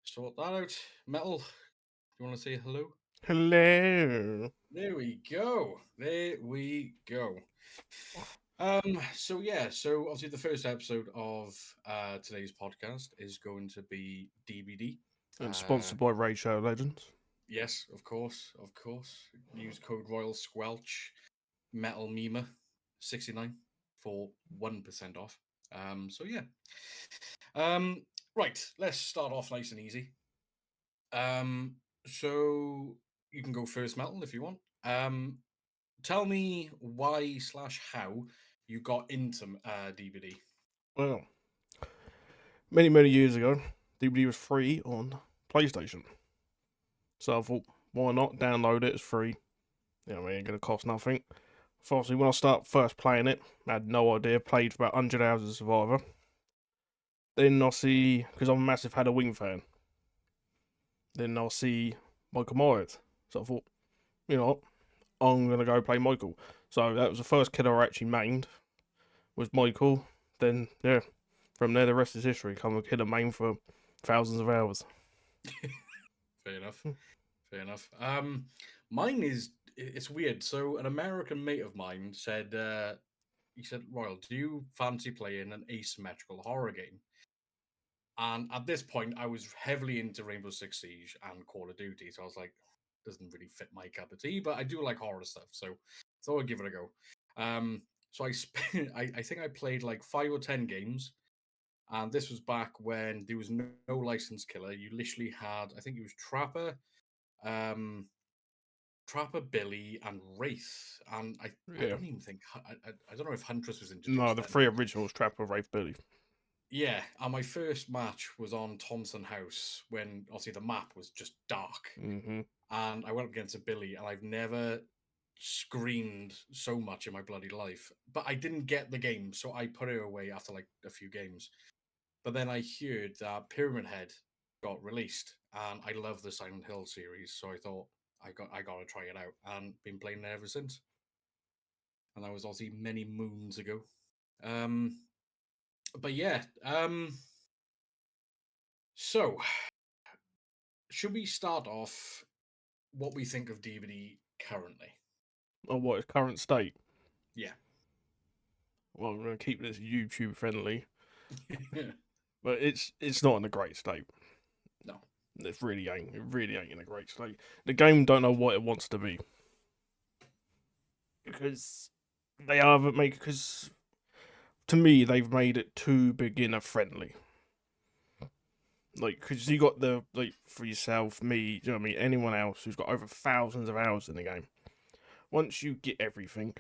Sort that out. Metal, you want to say hello? Hello. There we go. There we go. So obviously the first episode of today's podcast is going to be DBD. And Uh sponsored by Raid Shadow Legends. yes, of course. Use code Royal Squelch Metal Mema 69 for 1% off. So yeah. Um right, let's start off nice and easy. Um, so you can go first, Metal, if you want. Tell me why slash how you got into DVD. Well, many years ago, DVD was free on PlayStation. So I thought, why not download it? It's free. It ain't gonna cost nothing. Obviously, when I start first playing it, I had no idea. Played for about 100 hours as Survivor. Then I'll see, because I'm a massive Halloween fan. Then I'll see Michael Myers. So I thought, you know what? I'm gonna go play Michael. So that was the first killer I actually mained. Was Michael. Then yeah, from there the rest is history. Come a killer main for thousands of hours. Fair enough. Fair enough. Mine is it's weird. So an American mate of mine said he said, Royal, do you fancy playing an asymmetrical horror game? And at this point, I was heavily into Rainbow Six Siege and Call of Duty, so I was like, doesn't really fit my cup of tea, but I do like horror stuff, so I'd give it a go. So I spent, I think I played like 5 or 10 games, and this was back when there was no licensed killer. You literally had, I think it was um, Trapper, Billy, and Wraith, and I Yeah. don't even think I don't know if Huntress was No, introduced the then. three originals Trapper, Wraith, Billy. Yeah, and my first match was on Thompson House when obviously the map was just dark. Mm-hmm. And I went up against a Billy, and I've never screamed so much in my bloody life. But I didn't get the game, so I put it away after like a few games. But then I heard that Pyramid Head got released, and I love the Silent Hill series, so I thought I gotta try it out, and been playing it ever since. And that was obviously many moons ago. Um, but yeah, so should we start off what we think of DVD currently? Oh, what is current state? Yeah. Well, we're gonna keep this YouTube friendly, but it's not in a great state. No. It really ain't. It really ain't in a great state. The game don't know what it wants to be because they haven't made. Because to me, they've made it too beginner friendly. Like, because you got the like for yourself, me, you know what I mean, anyone else who's got over thousands of hours in the game. Once you get everything,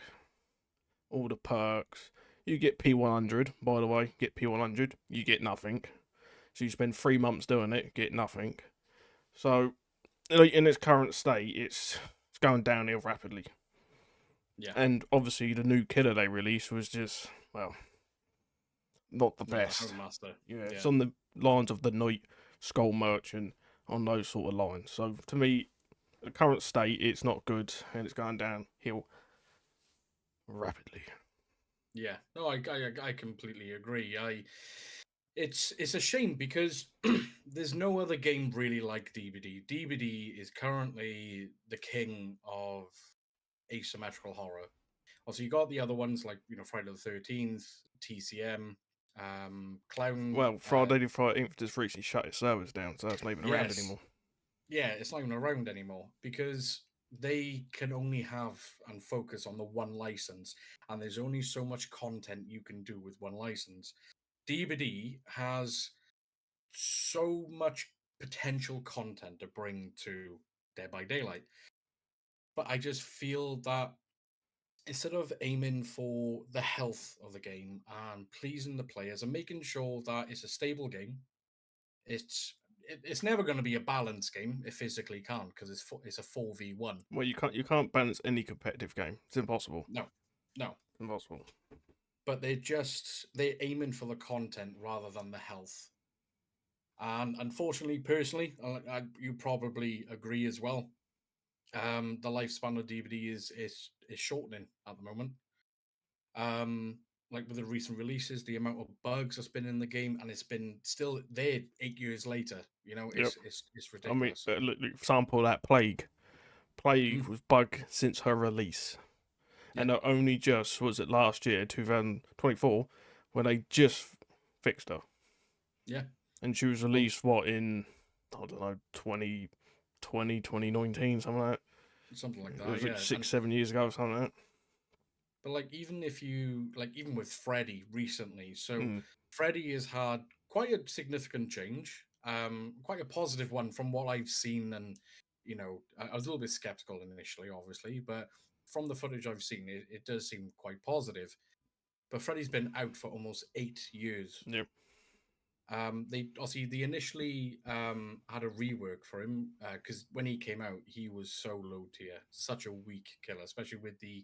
all the perks, you get P100. By the way, get P100, you get nothing. So you spend 3 months doing it, get nothing. So like, in its current state, it's going downhill rapidly. Yeah. And obviously, the new killer they released was just well, not the Not the best. Houndmaster. Yeah, it's Yeah. on the lines of the Night Skull Merchant, on those sort of lines. So to me, the current state, it's not good, and it's going downhill rapidly. Yeah. No, I completely agree. It's a shame because there's no other game really like DBD. DBD is currently the king of asymmetrical horror. Also, you got the other ones like Friday the 13th, TCM, Clown. Well, Friday the 13th just recently shut its servers down, so it's not even around Yes, anymore. yeah, it's not even around anymore because they can only have and focus on the one license, and there's only so much content you can do with one license. DVD has so much potential content to bring to Dead by Daylight, but I just feel that instead of aiming for the health of the game and pleasing the players and making sure that it's a stable game, it's it's never going to be a balanced game. It physically can't because it's a 4v1. Well, you can't balance any competitive game. It's impossible. No, no. Impossible. But they're aiming for the content rather than the health. And unfortunately, personally, you probably agree as well. The lifespan of DVD is shortening at the moment. Um, like with the recent releases, the amount of bugs that's been in the game, and it's been still there 8 years later. You know, Yep. it's I mean, ridiculous. look, example of that Plague. Plague Mhm. was bugged since her release, Yeah, and only just was it last year, 2024, when they just fixed her, yeah. and she was Well, released what in I don't know 2020, 2019, something like something like that. It that. was like Yeah, six, and 7 years ago, something like but like even if you like even with Freddy recently, that. so Freddy has had quite a significant change, quite a positive one from what I've seen, and I was a little bit skeptical initially, obviously, but from the footage I've seen, it does seem quite positive. But Freddy's been out for almost 8 years. Yep. They initially had a rework for him because when he came out, he was so low tier, such a weak killer, especially with the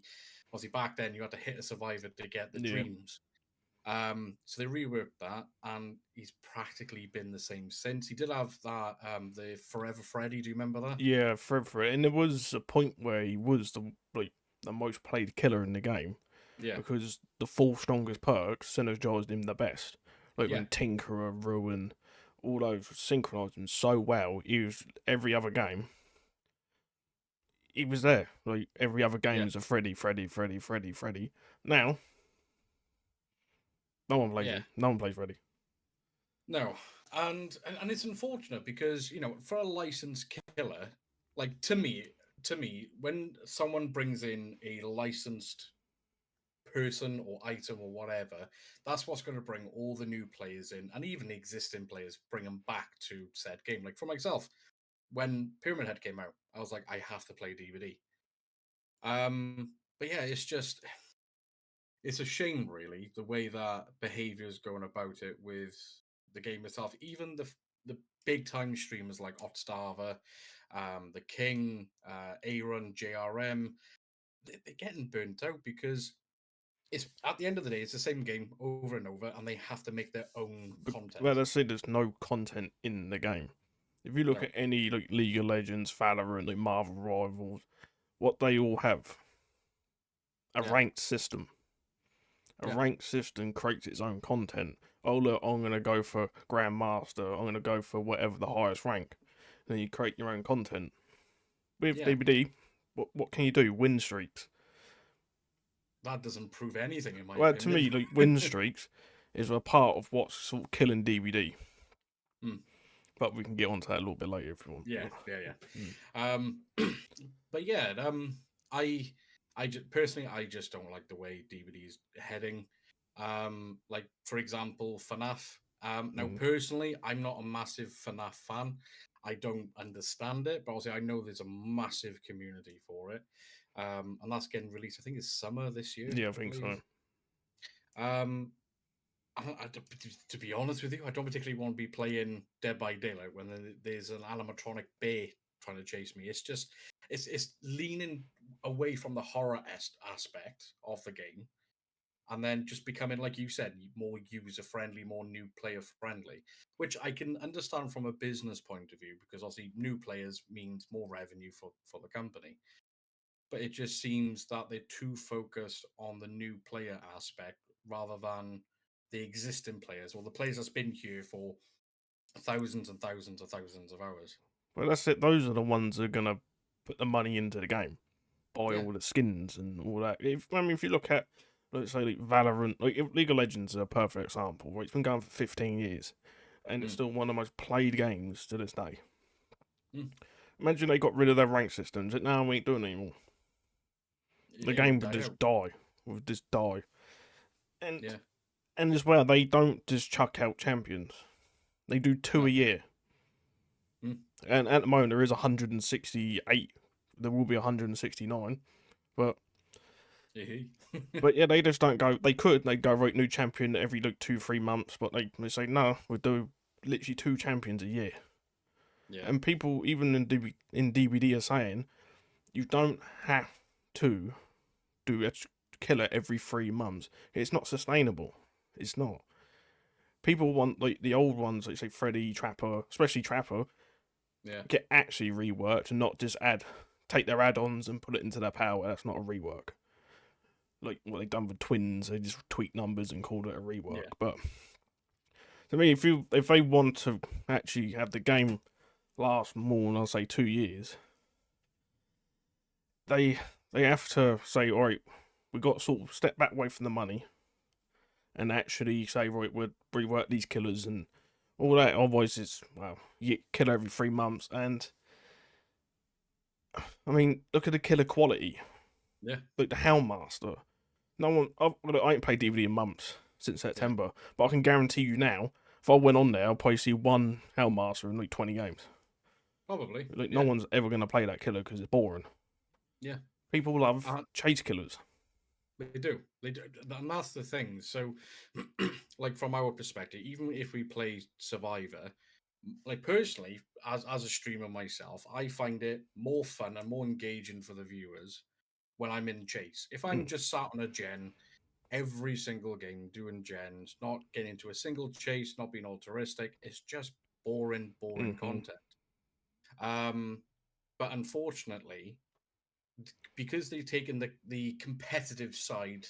obviously back then you had to hit a survivor to get the Yeah. dreams. So they reworked that, and he's practically been the same since. He did have that the Forever Freddy. Do you remember that? Yeah, for it, and there was a point where he was the most played killer in the game Yeah, because the four strongest perks synergized him the best. Like yeah, when Tinkerer, Ruin, all those synchronized him so well. He was every other game. He was there. Like every other game yeah, was a Freddy, Freddy, Freddy, Freddy, Freddy. Now no one plays yeah. him. No one plays Freddy. No, and it's unfortunate because for a licensed killer, like to me, when someone brings in a licensed person or item or whatever, that's what's going to bring all the new players in, and even the existing players, bring them back to said game. Like for myself, when Pyramid Head came out, I was like, I have to play DVD. But yeah, it's a shame, really, the way that behavior is going about it with the game itself. Even the big time streamers like Otstarver, the King, Aaron, JRM, they're getting burnt out because it's at the end of the day, it's the same game over and over, and they have to make their own Well, content. let's say there's no content in the game. If you look No, at any like League of Legends, Valorant, like Marvel Rivals, what they all have a yeah, ranked system. A yeah, ranked system creates its own content. Oh look, I'm gonna go for Grandmaster. I'm gonna go for whatever the highest rank. Then you create your own content. With yeah. DBD, what can you do? Win streaks. That doesn't prove anything, in my Well, to me, opinion. like win streaks is a part of what's sort of killing DBD. Hmm. But we can get onto that a little bit later if you want. Yeah, yeah, yeah. Mm. But yeah, personally, I just don't like the way DVD is heading. Like for example, FNAF. Now, Mm. personally, I'm not a massive FNAF fan. I don't understand it, but obviously, I know there's a massive community for it. And that's getting released. I think it's summer this year, Yeah, I I think believe. so. Um, to be honest with you, I don't particularly want to be playing Dead by Daylight when there's an animatronic bear trying to chase me. It's leaning away from the horror aspect of the game, and then just becoming, like you said, more user friendly, more new player friendly, which I can understand from a business point of view because obviously new players means more revenue for the company. But it just seems that they're too focused on the new player aspect rather than the existing players or the players that's been here for thousands and thousands and thousands of hours. Well, that's it. Those are the ones that are gonna put the money into the game, buy Yeah. all the skins and all that. If you look at, let's say, like Valorant, like League of Legends is a perfect example. Where it's been going for 15 years, and it's Mm. still one of the most played games to this day. Mm. Imagine they got rid of their rank systems. It now ain't doing it anymore. The It game would would die just out. die. Would just die. And Yeah. and as well, they don't just chuck out champions. They do two a No. year. Mm. And at the moment, there is 168. There will be 169. But yeah, they just don't go. They could. They'd go right new champion every like 2-3 months, but they say no. We do literally two champions a year. Yeah. And people even in DBD are saying you don't have to do a killer every 3 months. It's not sustainable. It's not. People want like the old ones, like say Freddy, Trapper, especially Trapper, Yeah. get actually reworked and not just take their add-ons and put it into their power. That's not a rework. like what they've done with Twins. They just tweak numbers and called it a rework. Yeah. But to me, if they want to actually have the game last more than I'll say 2 years, they have to say, all right, we got to sort of step back away from the money and actually say, right, we'll rework these killers and all that. Otherwise, it's well, you kill every 3 months, and I mean, look at the killer quality. Yeah. Like the Houndmaster. No one, I ain't played DVD in months since Yeah. September, but I can guarantee you now, if I went on there, I'll probably see one Houndmaster in like 20 games. Probably. Like Yeah. no one's ever going to play that killer because it's boring. Yeah. People love Uh, chase killers. They do. They do. And that's the thing. So, like from our perspective, even if we play Survivor, like personally, as a streamer myself, I find it more fun and more engaging for the viewers when I'm in chase. If I'm Mm. just sat on a gen every single game doing gens, not getting into a single chase, not being altruistic, it's just boring Mm-hmm. content. Um, but unfortunately, because they've taken the competitive side,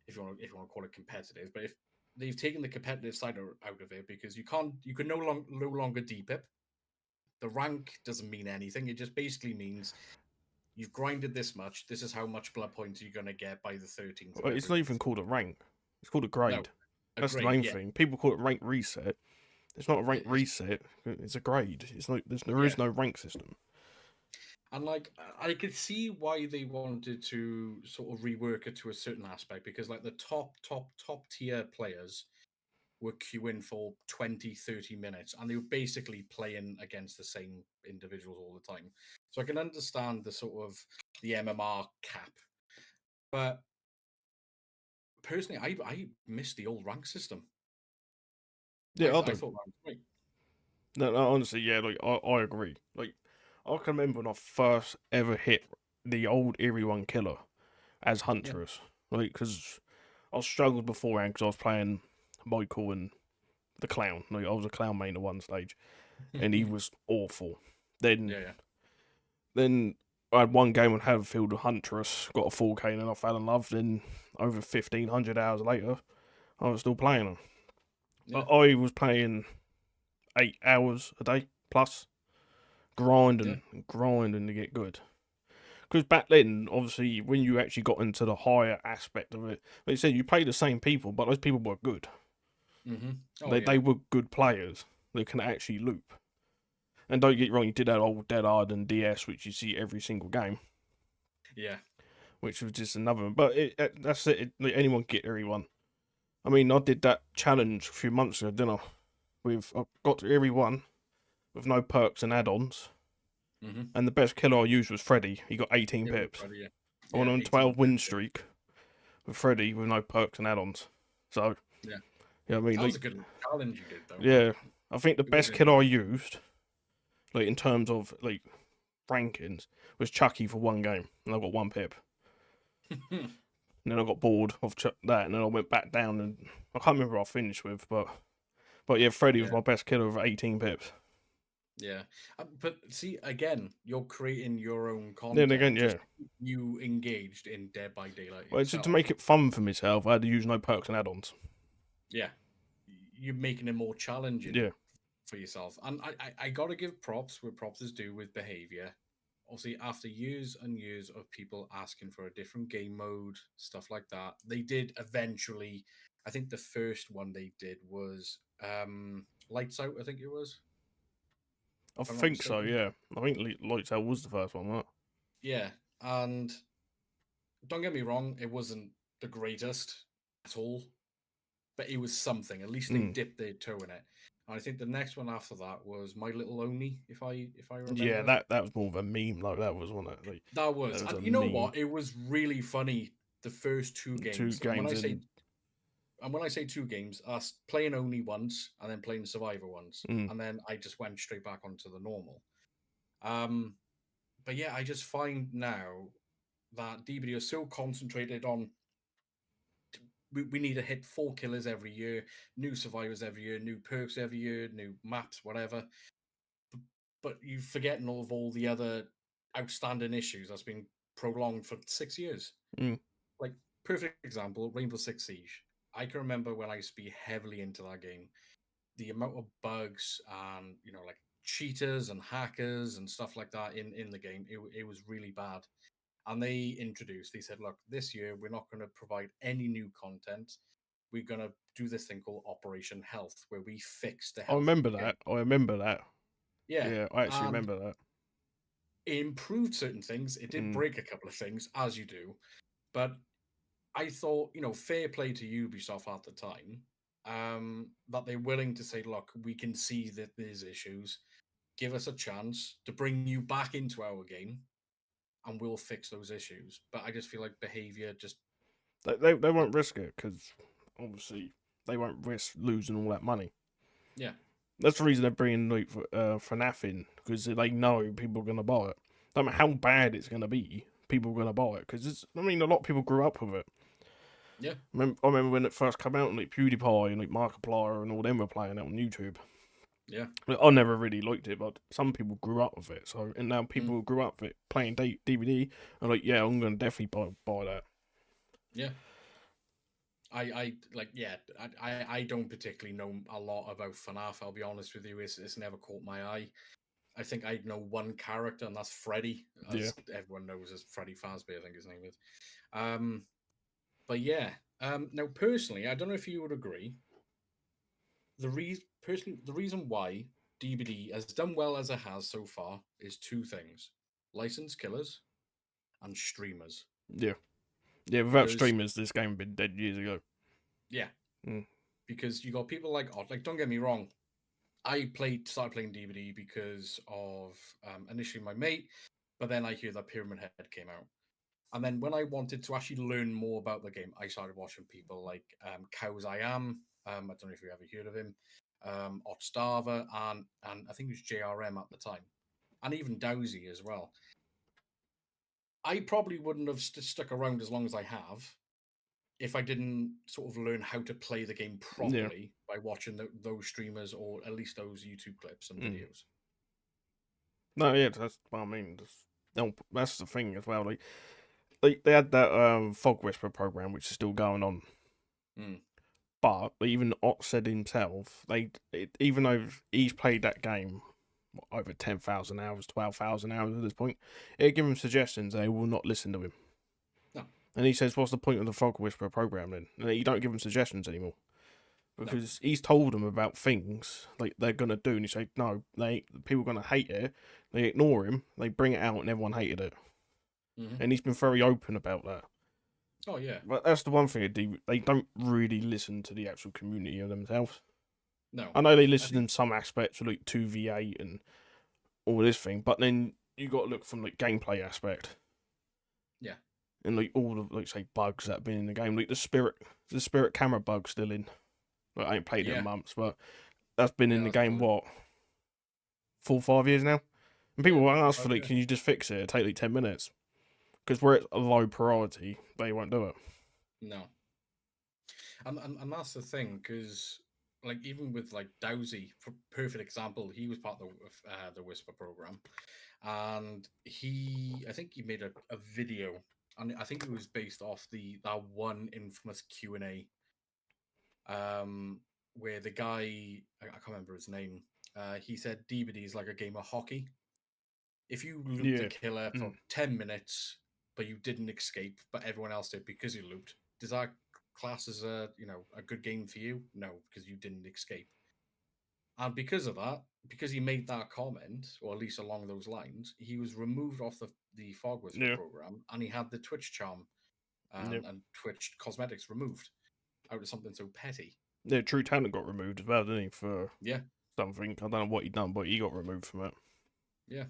if you want to call it competitive, but if they've taken the competitive side out of it, because you can no longer depip. The rank doesn't mean anything. It just basically means you've grinded this much. This is how much blood points you're going to get by the 13th of Well, it's every not month. even called a rank. It's called a No, grade. a That's the grade, main yeah. thing. People call it rank reset. It's not a rank It's, reset. It's a grade. It's not. There yeah. is no rank system. And like I could see why they wanted to sort of rework it to a certain aspect, because like the top tier players were queuing for 20, 30 minutes, and they were basically playing against the same individuals all the time. So I can understand the sort of the MMR cap. But personally, I miss the old rank system. Yeah, I I do. thought that was great. No, honestly, yeah, like I agree. Like I can remember when I first ever hit the old Eerie One killer as Yeah. Huntress, like because I struggled beforehand because I was playing Michael and the clown. Like I was a clown main at one stage, and he was awful. Then Yeah, yeah. then I had one game on Haverfield with Huntress, got a 4K, and then I fell in love. Then over 1,500 hours later, I was still playing her. Yeah. I was playing 8 hours a day plus, Yeah. grinding to get good. Because back then, obviously, when you actually got into the higher aspect of it, like you said, you play the same people, but those people were good. Mm-hmm. Oh They yeah. were good players. They can actually loop. And don't get wrong, you did that old Dead Hard and DS, which you see every single game, Yeah. which was just another. But that's it. Like, anyone can get everyone. I mean, I did that challenge a few months ago, didn't I? I got to every one with no perks and add-ons, Mm-hmm. and the best killer I used was Freddy. He got 18 It was pips. Friday, yeah. I went Yeah, on a 18 12 win pips, yeah. streak with Freddy with no perks and add-ons. So, Yeah. yeah, I mean, That was like, a good challenge you did though. yeah, I think the It was best killer I enjoyable. used, like in terms of like rankings, was Chucky for one game, and I got one pip. And then I got bored of that, and then I went back down, and I can't remember what I finished with, but yeah, Freddy was Yeah. my best killer with 18 pips. Yeah, but see, again, you're creating your own Then again, content, yeah, just you engaged in Dead by Daylight well, to itself. make it fun for myself, I had to use no perks and add-ons. Yeah, you're making it more challenging Yeah, for yourself, and I got to give props where props is due with behavior. Obviously, after years and years of people asking for a different game mode, stuff like that, they did eventually. I think the first one they did was Lights Out. I think it was, I if I'm not think so. mistaken. Yeah, I think Lights Out was the first one, right? Yeah, and don't get me wrong, it wasn't the greatest at all, but it was something. At least they Mm. dipped their toe in it. And I think the next one after that was My Little Oni, if I Yeah, remember. that was more of a meme. Like that was one that like That that was, was and a you know meme. what? It was really funny the first two Two games. games in. And when I say two games, us playing Oni once and then playing Survivor once, Mm. and then I just went straight back onto the normal. Um, but yeah, I just find now that DBD is so concentrated on we need to hit 4 killers every year, new survivors every year, new perks every year, new maps, whatever. But you're forgetting all the other outstanding issues that's been prolonged for 6 years. Mm. Like perfect example, Rainbow Six Siege. I can remember when I used to be heavily into that game, the amount of bugs and like cheaters and hackers and stuff like that in the game. It was really bad. And they said, look, this year we're not going to provide any new content. We're going to do this thing called Operation Health, where we fix the I health of remember the game. that. I remember that. Yeah. Yeah, I actually And remember that. it improved certain things. It did Mm. break a couple of things, as you do. But I thought, fair play to Ubisoft at the time, that they're willing to say, look, we can see that there's issues. Give us a chance to bring you back into our game and we'll fix those issues. But I just feel like behavior just. They won't risk it because obviously they won't risk losing all that money. Yeah. That's the reason they're bringing like FNAF in, because they know people are gonna buy it. No matter how bad it's gonna be, people are gonna buy it because a lot of people grew up with it. Yeah. I remember when it first came out, and like PewDiePie and like Markiplier and all them were playing it on YouTube. Yeah. I never really liked it, but some people grew up with it. So and now people who grew up with it playing DVD are like, yeah, I'm gonna definitely buy that. Yeah. I like, yeah, I don't particularly know a lot about FNAF, I'll be honest with you. It's never caught my eye. I think I know one character, and that's Freddy, Yeah. as everyone knows as Freddy Fazbear, I think his name is. But yeah, now personally, I don't know if you would agree. The reason why DBD has done well as it has so far is two things: licensed killers and streamers. Yeah. Yeah, without Because streamers, this game would been dead years ago. yeah, Mm. because you got people like Odd. Like, don't get me wrong, I started playing DVD because of initially my mate, but then I hear that Pyramid Head came out. And then when I wanted to actually learn more about the game, I started watching people like Cows I Am. I don't know if you ever heard of him. Otstava and I think it was JRM at the time. And even Dowsy as well. I probably wouldn't have stuck around as long as I have if I didn't sort of learn how to play the game Yeah. properly by watching those streamers or at least those YouTube clips and Mm. videos. No, yeah, that's what I mean. That's the thing as well. They had that Fog Whisper program, which is still going on. Mm. But even Ott said himself, even though he's played that game over 10,000 hours, 12,000 hours at this point, they give him suggestions. They will not listen to him. No. And he says, "What's the point of the Fog Whisper program then? And you don't give him suggestions anymore." Because he's told them about things like they're gonna do, and he say no, people are gonna hate it. They ignore him, they bring it out, and everyone hated it. Mm-hmm. And he's been very open about that. Oh yeah, But that's the one thing they don't really listen to the actual community of themselves. no. I know they listen in some aspects, like 2v8 and all this thing, but then you got to look from the gameplay aspect. Yeah. And like all the say bugs that have been in the game, like the spirit camera bug still in. Well, I ain't played it in months, but that's been in the game, what, 4 or 5 years now? And people will ask for, like, can you just fix it? It'll take, like, 10 minutes. Because where it's a low priority, they won't do it. No. And that's the thing, because, like, even with, like, Dowsy, for perfect example, he was part of the Whisper program. And I think he made a video, and I think it was based off that one infamous Q&A, where the guy, I can't remember his name, he said DBD is like a game of hockey. If you looped a killer for 10 minutes, but you didn't escape, but everyone else did because you looped, does that class as a good game for you? No, because you didn't escape. And because of that, because he made that comment, or at least along those lines, he was removed off the Fog Whisper program, and he had the Twitch charm and Twitch cosmetics removed out of something so petty. Yeah, True Talent got removed as well, didn't he? For something. I don't know what he done, but he got removed from it. Yeah.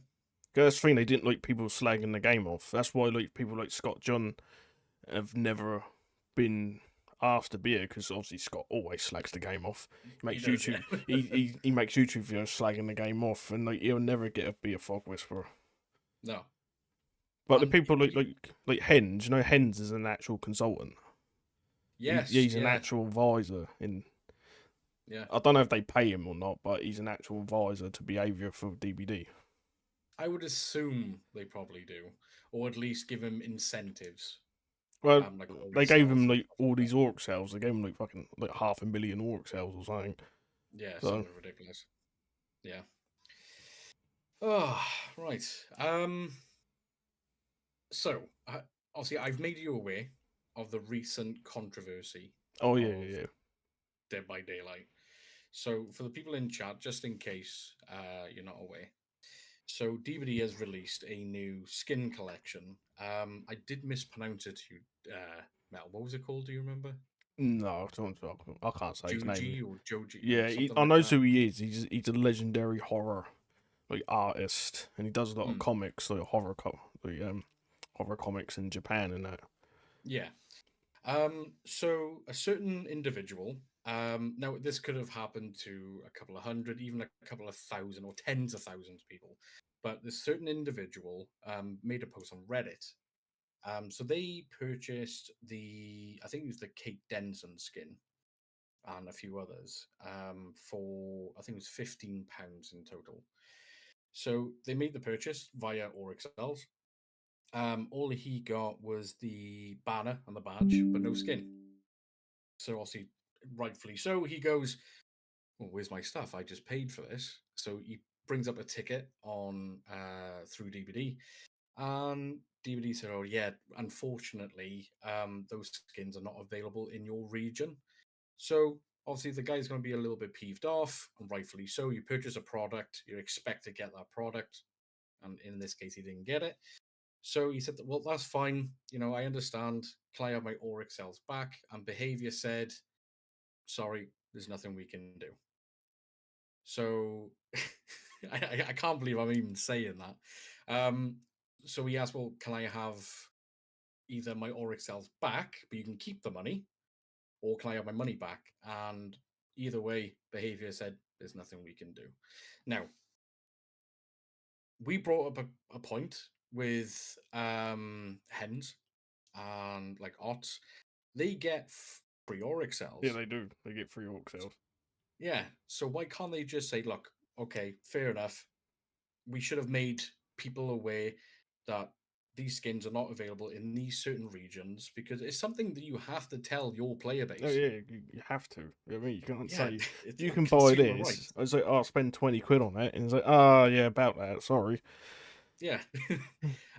Because that's the thing, they didn't like people slagging the game off. That's why like people like Scott John have never been asked to be here, because obviously Scott always slags the game off. He makes YouTube he makes YouTube videos slagging the game off, and like he'll never be a Fog Whisperer. No. But the people like Hens, Hens is an actual consultant. Yes. He's an actual advisor in. Yeah. I don't know if they pay him or not, but he's an actual advisor to behaviour for DBD. I would assume they probably do, or at least give him incentives. Well, like they Auric gave cells him and like stuff all like that. these orc cells. They gave him like fucking like 500,000 orc cells or something. Yeah, So something ridiculous. Yeah. Oh, right. So, obviously, I've made you aware of the recent controversy oh yeah, of yeah, yeah. Dead by Daylight. So, for the people in chat, just in case you're not aware, so DVD has released a new skin collection. I did mispronounce it to you, Mel. What was it called? Do you remember? No, I can't say his name. Juji or Joji or Yeah, something I like knows that. who he is. He's a legendary horror like artist, and he does a lot of Hmm. comics, like horror comics in Japan and that. Yeah. So a certain individual, now this could have happened to a couple of hundred, even a couple of thousand or tens of thousands of people, but this certain individual made a post on Reddit. So they purchased I think it was the Kate Denson skin and a few others for I think it was £15 in total. So they made the purchase via Oryxels. All he got was the banner and the badge, but no skin. So obviously, rightfully so, he goes, "Well, where's my stuff? I just paid for this." So he brings up a ticket on through DVD, and DVD said, "Oh yeah, unfortunately, those skins are not available in your region." So obviously, the guy's going to be a little bit peeved off, and rightfully so. You purchase a product, you expect to get that product, and in this case, he didn't get it. So he said, "Well, that's fine. I understand. Can I have my Auric cells back?" And Behavior said, "Sorry, there's nothing we can do." So I can't believe I'm even saying that. So he asked, "Well, can I have either my Auric cells back, but you can keep the money, or can I have my money back?" And either way, Behavior said, "There's nothing we can do." Now, we brought up a point with hens and like ots. They get free Auric Yeah, cells. they do. They get free orc cells. Yeah. So why can't they just say, "Look, okay, fair enough. We should have made people aware that these skins are not available in these certain regions," because it's something that you have to tell your player Oh base. yeah, you have to. I mean, you can't Yeah, say it's you like can buy consumer this. rights. I was like, oh, I'll spend 20 quid on it, and it's like, oh yeah, about that. Sorry. Yeah.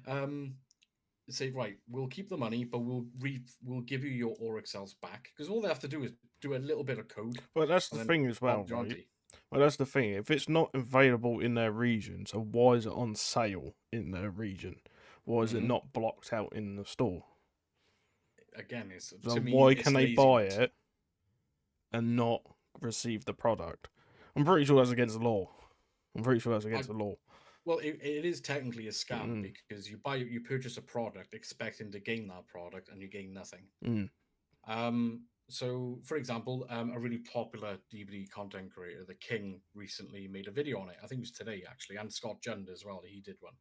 um, Say right, we'll keep the money, but we'll give you your Auric cells back because all they have to do is do a little bit of code, But that's the and then thing as well, Bob's your right? auntie. Well, that's the thing. If it's not available in their region, so why is it on sale in their region? Why is it Hmm. not blocked out in the store? Again, it's So to me, why can it's they buy laziness. it and not receive the product? I'm pretty sure that's against the law. I'm pretty sure that's I against the law. Well, it is technically a scam Mm, because you purchase a product expecting to gain that product and you gain nothing. mm. So for example, a really popular DVD content creator, The King, recently made a video on it. I think it was today actually, and Scott Jund as well. He did one,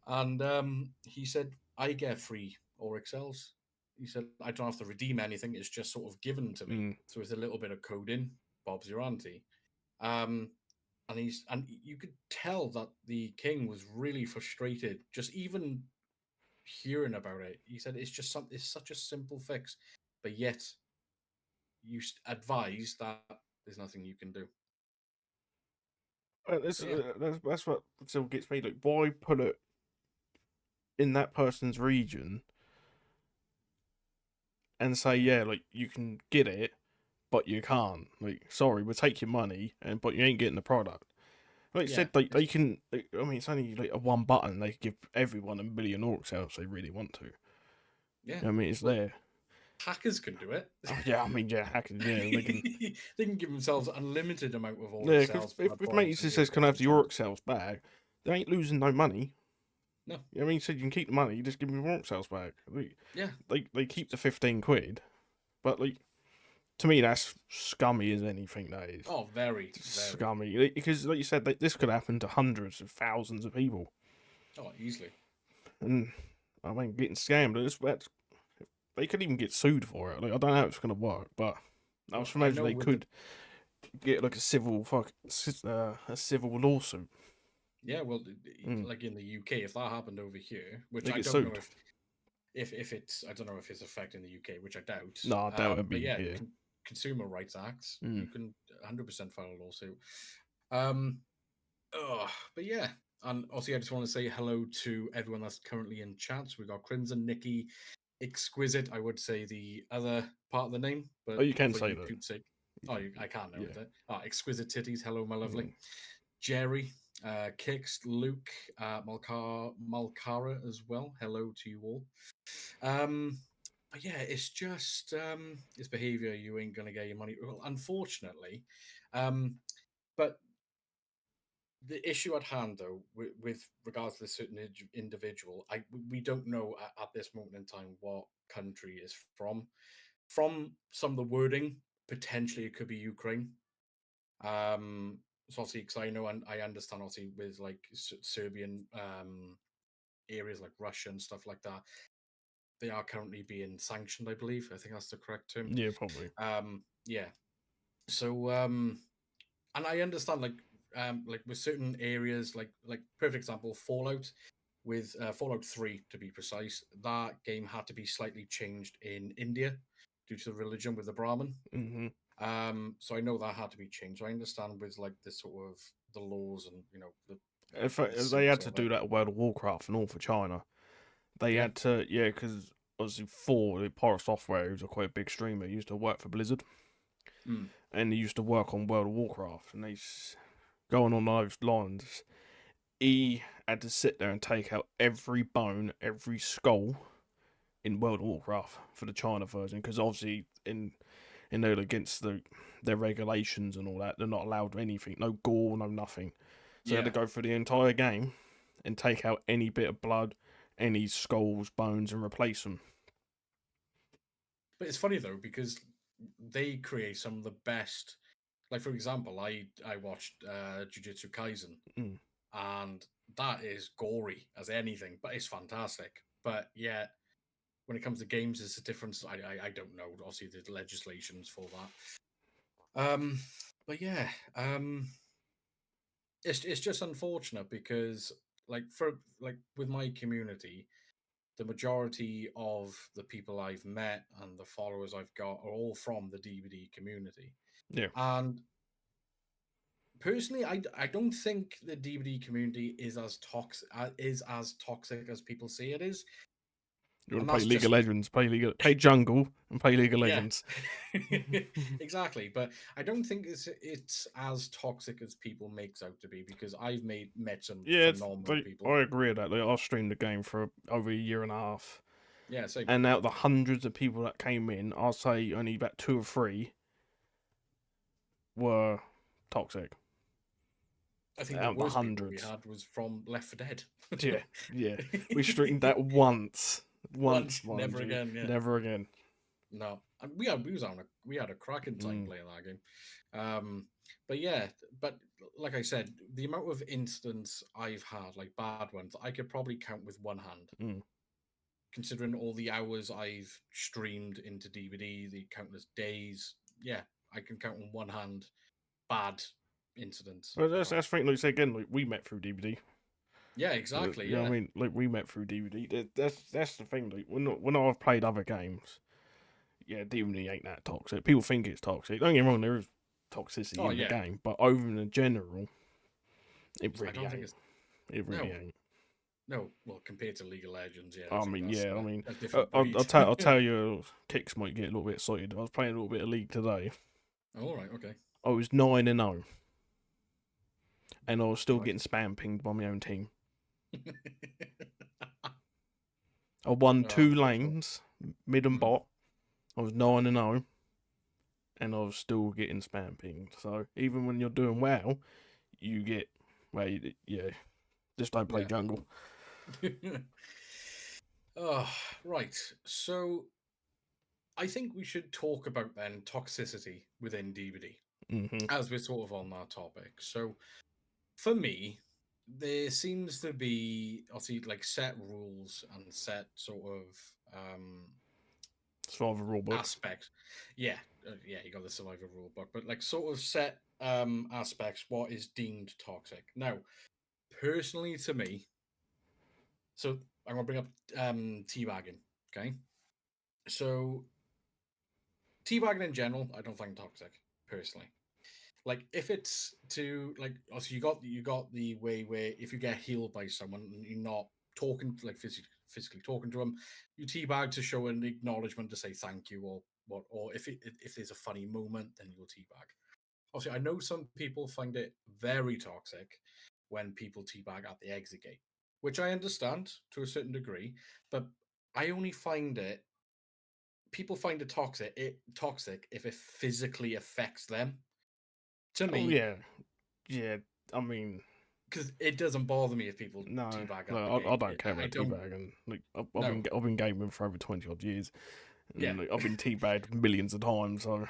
and he said, "I get free Auric cells." He said, "I don't have to redeem anything. It's just sort of given to me. Mm. So with a little bit of coding, Bob's your auntie." Um, and you could tell that the king was really frustrated just even hearing about it. He said it's such a simple fix, but yet you advise that there's nothing you can do. This, But yeah, that's what still gets me. Like, why put it in that person's region and say, yeah, like you can get it, but you can't. Like, sorry, we'll take your money, but you ain't getting the product. Like I yeah, said, they can. I mean, it's only like a one button. They can give everyone a million orc cells if they really want to. yeah. I mean, it's Well, there. hackers can do it. Oh, yeah, I mean, yeah, hackers, yeah, they can. They can give themselves unlimited amount of Yeah, auric because cells for if points Matey and says, can I have different the channels. orc cells back, they ain't losing no money. No, I mean, he said you can keep the money, you just give me the orc cells back. yeah, They keep the 15 quid, but like to me, that's scummy as anything. That is oh, very, very, scummy because, like you said, this could happen to hundreds of thousands of people, oh, easily. and I mean, getting scammed. They could even get sued for it. Like, I don't know how it's gonna work, but I Well, was I imagine know they with the could get like a civil lawsuit. Yeah, well, Mm. like in the UK, if that happened over here, which They I get don't know sued. if if it's, I don't know if it's affecting the UK, which I doubt. No, I doubt it'd But be yeah, here. Consumer Rights Act, Mm. you can 100% file a lawsuit. Um, but yeah, and also I just want to say hello to everyone that's currently in chat. So we got Crimson, Nikki, Exquisite. I would say the other part of the name, but Oh, you can for say that. YouTube's sake, oh, I can't know Yeah. it. Exquisite Titties. Hello, my lovely. Mm. Jerry, Kix, Luke, Malkara as well. Hello to you all. But yeah, it's just it's behavior. You ain't gonna get your money. Well, unfortunately, but the issue at hand, though, with regards to this certain individual, we don't know at this moment in time what country is from. From some of the wording, potentially it could be Ukraine. So obviously, because I know and I understand, obviously, with like Serbian areas like Russia and stuff like that, they are currently being sanctioned. I believe. I think that's the correct term. Yeah, probably. Yeah. So and I understand like with certain areas, like perfect example, Fallout, with Fallout 3 to be precise, that game had to be slightly changed in India due to the religion with the Brahmin. Hmm. So I know that had to be changed. So I understand with like the sort of the laws and If they had sins to of do it. that World of Warcraft and all for China, they Yeah. had to, yeah, because obviously the Pirate Software, who's a quite big streamer, used to work for Blizzard, Mm. and he used to work on World of Warcraft, and he's going on those lines. He had to sit there and take out every bone, every skull in World of Warcraft for the China version, because obviously in there against their regulations and all that, they're not allowed anything, no gore, no nothing. So they had to Yeah. go through the entire game and take out any bit of blood, any skulls, bones, and replace them. But it's funny though because they create some of the best. Like for example, I watched Jujutsu Kaisen, Mm. and that is gory as anything, but it's fantastic. But yeah, when it comes to games, it's a difference. I don't know. Obviously, there's legislations for that. But yeah, it's just unfortunate because like with my community, the majority of the people I've met and the followers I've got are all from the DVD community. Yeah, And personally, I don't think the DVD community is as toxic as people say it is, you want and to play that's League of just Legends, play Jungle, and play League of yeah, Legends. exactly. But I don't think it's as toxic as people makes out to be because I've met some Yeah, phenomenal people. I agree with that. Like, I streamed the game for over a year and a half, Yeah, same. and out of the hundreds of people that came in, I'll say only about 2 or 3 were toxic. I think the Out of the worst people we hundreds. had was from Left 4 Dead. Yeah, yeah. We streamed that once. Once, Once. never again. Yeah, Never again. no. And we had a cracking time Mm. playing that game. But yeah, but like I said, the amount of incidents I've had, like bad ones, I could probably count with one hand. Mm. Considering all the hours I've streamed into DVD, the countless days, yeah, I can count on one hand bad incidents. Well, that's the thing. Like you say again, like we met through DVD. Yeah, exactly. You know what Yeah. I mean? Like we met through DVD. That's the thing. Like when I've played other games, yeah, DVD ain't that toxic. People think it's toxic. Don't get me wrong, there is toxicity Oh in the yeah. game, but over in the general, it I really don't think ain't. it's It really no, ain't. no. Well, compared to League of Legends, yeah, I I think mean, that's yeah. I mean, a different I'll breed. tell you, Kicks might get a little bit excited. I was playing a little bit of League today. All right. Okay. I was 9-0, and I was still Right. getting spam pinged by my own team. I won Oh, 2 dreadful. lanes, mid and Mm. bot. I was 9-0, and I was still getting spam pinged. So even when you're doing well, you get yeah. Just don't play Yeah. jungle. Oh, right. So I think we should talk about then toxicity within DVD Hmm. as we're sort of on that topic. So for me, there seems to be obviously like set rules and set sort of Survival rule book. aspects. Yeah, yeah, you got the survivor rule book, but like sort of set aspects what is deemed toxic. Now, personally to me, so I'm gonna bring up teabagging. Okay, so teabagging in general, I don't find toxic personally. Like if it's to like, also you got the way where if you get healed by someone and you're not talking like physically talking to them, you teabag to show an acknowledgement to say thank you or what, or if there's a funny moment, then you'll teabag. Obviously, I know some people find it very toxic when people teabag at the exit gate, which I understand to a certain degree, but I only find it people find it toxic if it physically affects them. To Oh me, yeah, yeah. I mean, because it doesn't bother me if people no, teabag at the no, I gate. don't care I about don't. teabagging. Like No. I've been gaming for over 20 odd years, Yeah. and like, I've been teabagged millions of times, so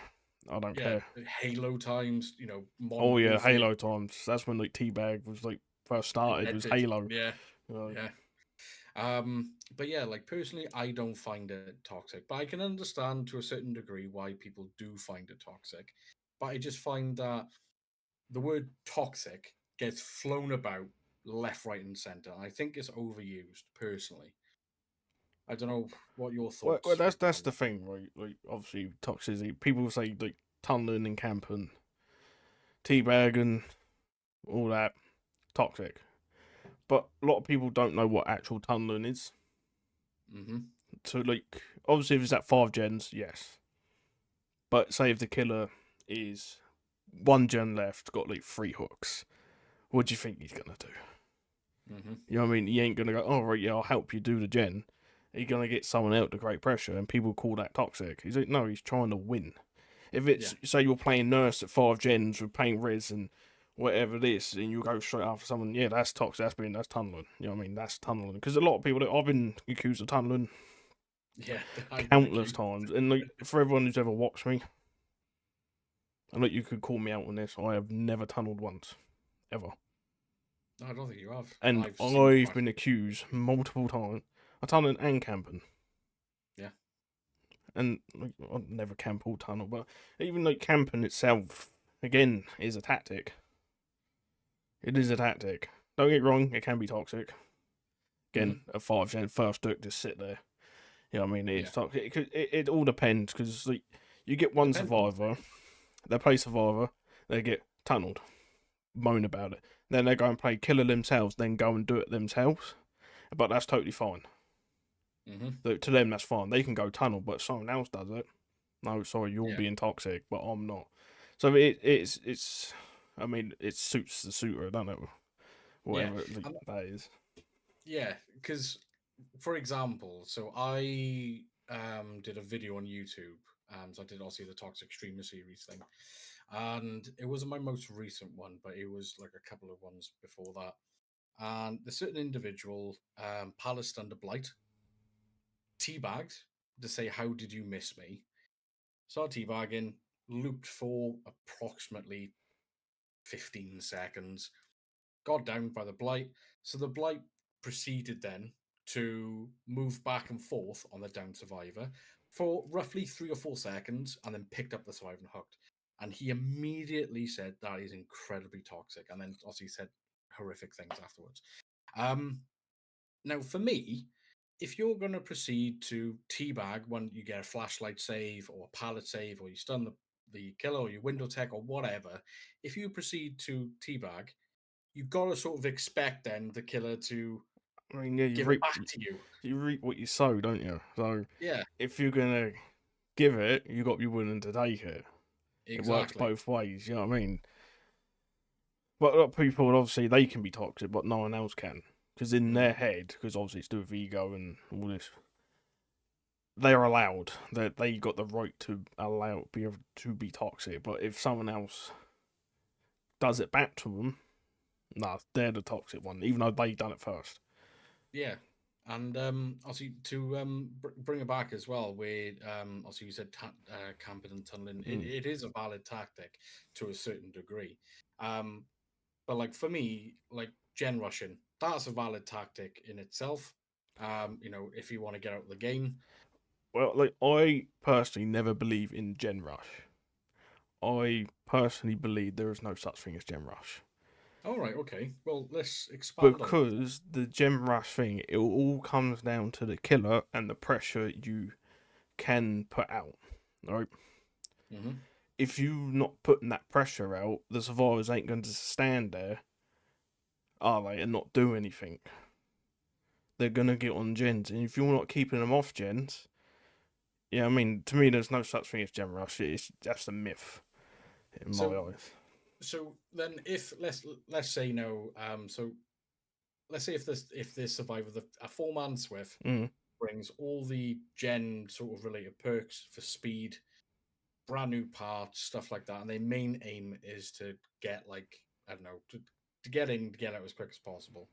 I don't Yeah. care. Halo times, Oh Modern yeah, Warfare Halo times. That's when like teabag was like first started. Was invented. Halo. Yeah. Uh, Yeah. But yeah, like personally, I don't find it toxic, but I can understand to a certain degree why people do find it toxic. But I just find that the word toxic gets flown about left, right, and center. I think it's overused personally. I don't know what your well, thoughts would be that's on the that. thing, right? Like obviously toxicity. People say like tunneling and camping, teabagging, all that toxic. But a lot of people don't know what actual tunneling is. Mm-hmm. So like obviously if it's at 5 gens, yes. But say if the killer is 1 gen left, got like 3 hooks, what do you think he's gonna do? Mm-hmm. You know what I mean? He ain't gonna go, oh right, yeah, I'll help you do the gen. He's gonna get someone out to great pressure, and people call that toxic. He's like, no, he's trying to win. If Yeah. it's say you're playing nurse at 5 gens with playing res and whatever this, and you go straight after someone, yeah, that's toxic. That's tunneling. You know what I mean? That's tunneling. Because a lot of people, I've been accused of tunneling Yeah. I've been countless accused. times, and like for everyone who's ever watched me, and like you could call me out on this, I have never tunneled once, ever. No, I don't think you have. And I've seen you I've been actually. accused multiple times of tunneling and camping. Yeah. And like, I'd never camp or tunnel, but even like camping itself, again, is a tactic. It is a tactic. Don't get me wrong, it can be toxic. Mm-hmm. Again, a 5 gen first duck just sit there. You know what I mean? Yeah. It's toxic. It all depends because like, you get one Depends on the survivor, thing. they play survivor, they get tunneled, moan about it. Then they go and play killer themselves, then go and do it themselves. But that's totally fine. Mm-hmm. So to them, that's fine. They can go tunnel, but if someone else does it, no, sorry, you're Yeah. being toxic, but I'm not. So it's. I mean, it suits the suitor, don't it? Yeah. Whatever And that is. yeah, because for example, so I did a video on YouTube. So I did also the Toxic Streamer series thing, and it wasn't my most recent one, but it was like a couple of ones before that. And the certain individual, Palace Under Blight, teabagged to say, "How did you miss me?" Started teabagging, looped for approximately 15 seconds, got down by the blight. So the blight proceeded then to move back and forth on the down survivor for roughly 3 or 4 seconds and then picked up the survivor and hooked. And he immediately said that is incredibly toxic. And then obviously said horrific things afterwards. Um, Now, for me, if you're going to proceed to teabag when you get a flashlight save or a pallet save or you stun the killer or you window tech or whatever, if you proceed to teabag, you've got to sort of expect then the killer to I mean, yeah, give it back to you. you reap what you sow, don't you? So Yeah, if you're gonna give it, you got to be willing to take it. It works exactly. both ways. You know what I mean? But a lot of people, obviously, they can be toxic, but no one else can. Because in Hmm. their head, because obviously it's to do with ego and all this, they're allowed. They got the right to be able to be toxic. But if someone else does it back to them, nah, they're the toxic one, even though they done it first. Yeah. And obviously to bring it back as well, where obviously you said camping and tunneling, Mm. it is a valid tactic to a certain degree. Um, But like for me, like gen rushing, that's a valid tactic in itself. If you want to get out of the game. Well, like I personally never believe in Gen Rush. I personally believe there is no such thing as Gen Rush. All right, okay. Well, let's expand on that. Because the gem rush thing, it all comes down to the killer and the pressure you can put out. Right? Mm-hmm. If you not putting that pressure out, the survivors ain't going to stand there, are they, and not do anything. They're gonna get on gens, and if you're not keeping them off gens, yeah, I mean, to me, there's no such thing as gem rush. It's just a myth in my So, eyes. so then, if let's say no, so let's say if this survivor, a 4-man Swift Mm. brings all the gen sort of related perks for speed, brand new parts, stuff like that, and their main aim is to get like I don't know to get in, to get out as quick as possible.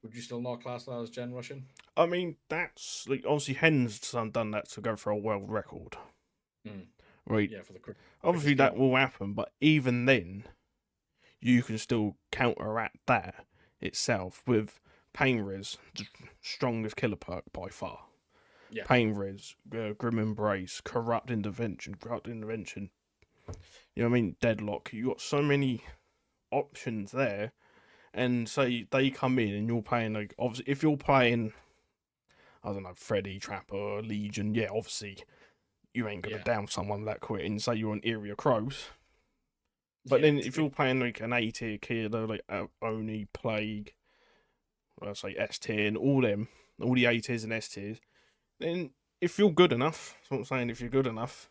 Would you still not class that as gen rushing? I mean, that's like obviously Hen's done that to go for a world record, Hmm. right? Yeah, for the Obviously, quickest that game. will happen, but even then, you can still counteract that itself with Pain Riz, the strongest killer perk by far. Yeah, Pain Riz, Grim Embrace, Corrupt Intervention. You know what I mean? Deadlock. You got so many options there, and say they come in and you're playing like obviously if you're playing I don't know Freddy Trapper Legion, yeah, obviously you ain't gonna yeah, down someone that quick. And say you're on Area Crows, but yeah. then if you're playing like an A tier killer like Oni Plague, I say S tier and all them, all the A tiers and S tiers, then if you're good enough, that's what I'm saying. If you're good enough,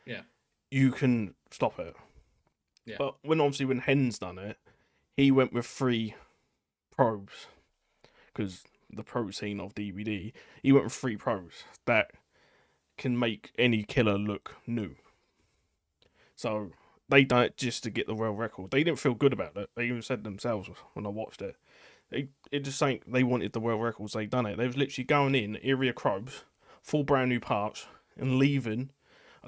Yeah, you can stop it. yeah, But when Hen's done it, he went with 3 probes because the pro scene of DBD, he went with 3 pros that can make any killer look new. So they done it just to get the world record. They didn't feel good about it. They even said themselves when I watched it. It just ain't they wanted the world records. They done it. They was literally going in area probes, full brand new parts, and leaving.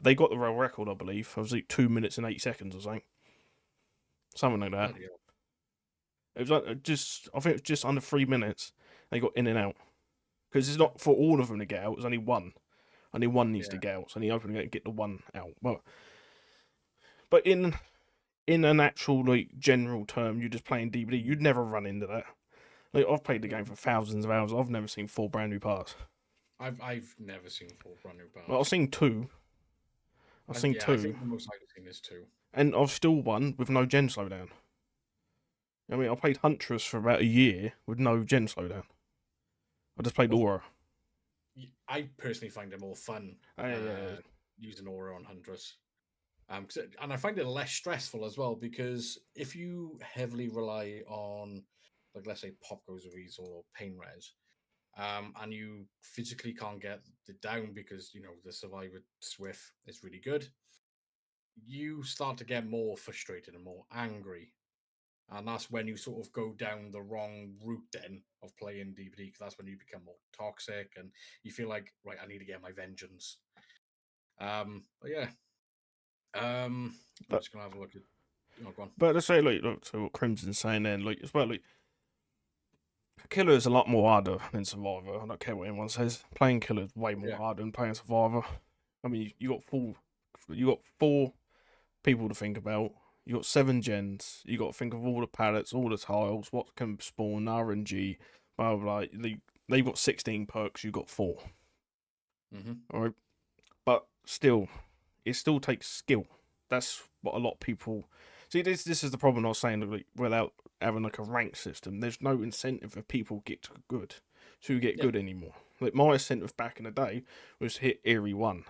They got the world record, I believe. It was like 2 minutes and 8 seconds or something like that. bloody hell. It was like just I think it was just under 3 minutes. They got in and out because it's not for all of them to get out. It's only one. Only one needs to Yeah, get out. So only open the gate and get the one out. But in an actual like general term, you're just playing DBD. You'd never run into that. Like I've played the game for thousands of hours. I've never seen 4 brand new parts. I've never seen 4 brand new Well, I've parts. seen two. I've seen Yeah, I two, think the most I've seen is two. and I've still won with no gen slowdown. I mean, I played Huntress for about a year with no gen slowdown. I just played Well, Aura. I personally find it more fun Yeah. using Aura on Huntress. And I find it less stressful as well because if you heavily rely on, like, let's say Pop Goes a Weasel or Pain Res, and you physically can't get it down because the Survivor Swift is really good, you start to get more frustrated and more angry, and that's when you sort of go down the wrong route then of playing DBD because that's when you become more toxic and you feel like, right, I need to get my vengeance. But yeah, I'm But just gonna have a look at. Oh, go on. but let's say like look to what Crimson's saying then like as well like Killer is a lot more harder than Survivor. I don't care what anyone says. Playing Killer is way more Yeah, harder than playing Survivor. I mean, you got 4 people to think about. You got 7 gens. You got to think of all the pallets, all the tiles, what can spawn, RNG, blah blah. Blah. They've got 16 perks. You got 4. hmm All right, but still, it still takes skill. That's what a lot of people see. This is the problem I was saying. Like, without having like a rank system, there's no incentive for people to get yeah, good anymore. Like my incentive back in the day was to hit Eerie 1,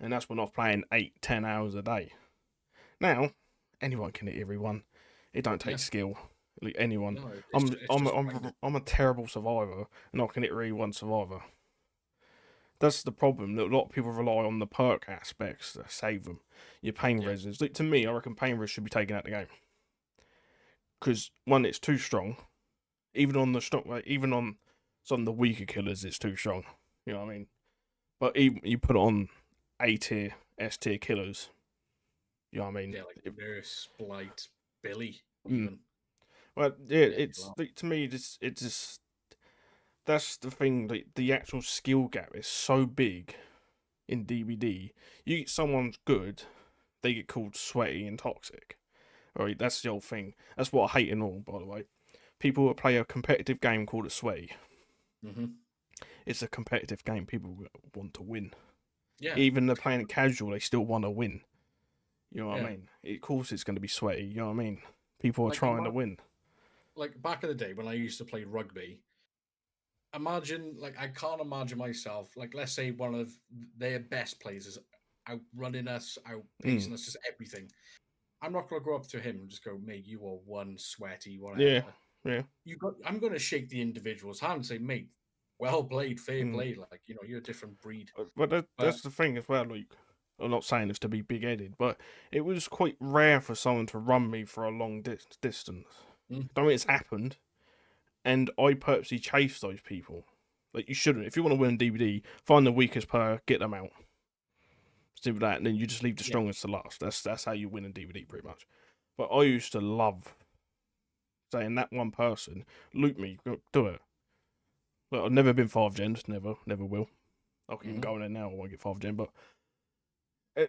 and that's when I was playing 8, 10 hours a day. Now, anyone can hit Eerie 1. It don't yeah. take skill. Like anyone, No, it's just grinding. I'm a terrible survivor, and I can hit Eerie 1 survivor. That's the problem. That a lot of people rely on the perk aspects to save them. Your pain Yeah, res. Like, to me, I reckon pain res should be taken out of the game because one, it's too strong. Even on the strong, like, even on some of the weaker killers, it's too strong. You know what I mean? But even you put it on A tier, S tier killers. You know what I mean? yeah, like Nurse, Blight, Billy, Mm. even. Well, yeah, Yeah, it's like, to me, it's just that's the thing. The actual skill gap is so big in DBD. You get someone's good, they get called sweaty and toxic. Right, that's the whole thing. That's what I hate and all, by the way. People that play a competitive game called a sweaty. Hmm. It's a competitive game. People want to win. Yeah, Even they're playing it casual, they still want to win. You know what I yeah. mean? Of course, it's going to be sweaty. You know what I mean? People are Like, trying to win. like back in the day when I used to play rugby, imagine, like, I can't imagine myself, like, let's say one of their best players is outrunning us, Mm, outpacing us, just everything. I'm not going to go up to him and just go, mate, you are one sweaty, yeah, whatever. yeah. I'm going to shake the individual's hand and say, mate, well played, fair Mm. play. Like, you're a different breed. But But that's the thing as well. Like, I'm not saying this to be big headed, but it was quite rare for someone to run me for a long distance. mm, I mean, it's happened, and I purposely chase those people. Like, you shouldn't. If you want to win a DVD, find the weakest player, get them out. Simple that, and then you just leave the yeah, strongest to last. That's how you win a DVD, pretty much. But I used to love saying that one person, loot me, do it. But I've never been 5 gens, never will. I can even hmm, go in there now, I won't get 5 gen, but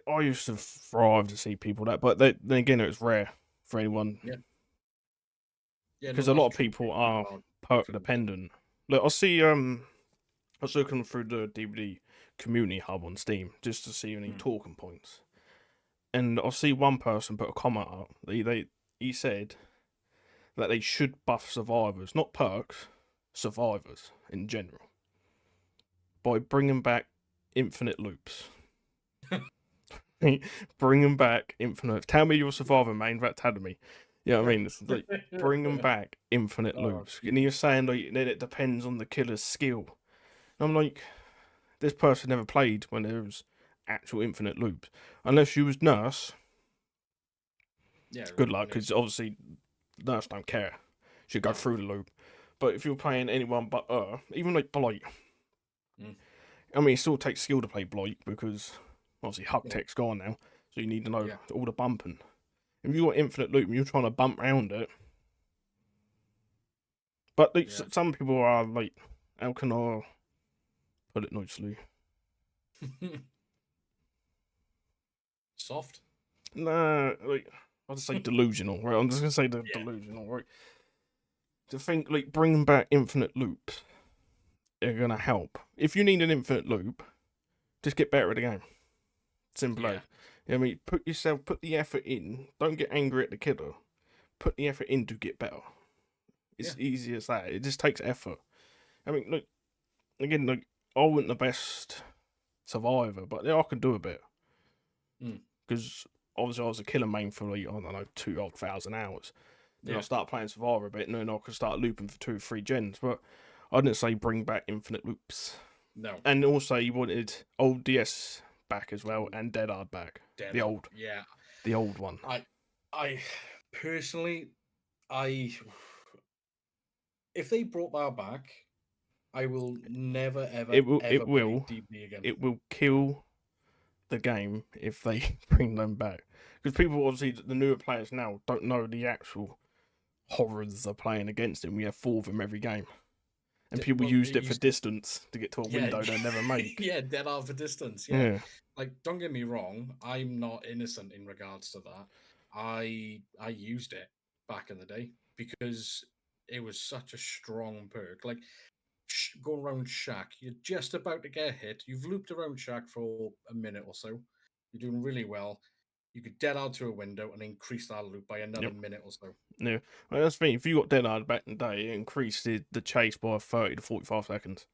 I used to thrive to see people that, but then again, it's rare for anyone yeah, yeah. No, because a that's lot of true. people People are are perk different. dependent. Look, I was looking through the DVD community hub on Steam just to see any Mm. talking points, and I see one person put a comment up. He said that they should buff survivors, not perks, survivors in general, by bringing back infinite loops. Bringing back infinite. Tell me you're a survivor, man, without telling me. You know what I mean? It's like bringing back infinite Oh, loops. And Jesus. you're saying like then it depends on the killer's skill. And I'm like, this person never played when there was actual infinite loops. Unless you was nurse, Yeah, good luck, unless because obviously nurse don't care. She'll go no. through the loop. But if you're playing anyone but her, even like Blight, Mm. I mean, it still takes skill to play Blight because obviously Huck Yeah, Tech's gone now, so you need to know yeah, all the bumping. If you got infinite loop and you're trying to bump around it, but like, yeah. some people are like, how can I put it nicely? Soft. Nah, like I'll just say delusional, right? I'm just gonna say the Yeah, delusional, right? To think like bringing back infinite loops are gonna help. If you need an infinite loop, just get better at the game. Simple yeah, as. You know what I mean, put the effort in. Don't get angry at the kiddo. Put the effort in to get better. yeah. It's easy as that. It just takes effort. I mean, look again. Like I wasn't the best survivor, but yeah, I could do a bit Mm. because obviously I was a killer main for like I don't know 2,000 hours. Then I Yeah. start playing survivor a bit, and then I could start looping for 2 or 3 gens. But I didn't say bring back infinite loops, No. and also you wanted old DS back as well Mm. and Dead Hard back, Dead the on. old Yeah. the old one. I personally, I if they brought that back, I will never, ever, It ever play will DB again. it will kill the game if they bring them back because people obviously the newer players now don't know the actual horrors of playing against him. We have 4 of them every game, and people Well, they used it for used to, distance to get to a yeah, window they never make. yeah, dead off a distance. Yeah, Yeah, like don't get me wrong, I'm not innocent in regards to that. I used it back in the day because it was such a strong perk. Like going around Shack, you're just about to get hit. You've looped around Shack for a minute or so. You're doing really well. You could dead out to a window and increase that loop by another yep, minute or so. yeah. Well, that's the thing. If you got Dead Hard back in the day, it increased the chase by 30 to 45 seconds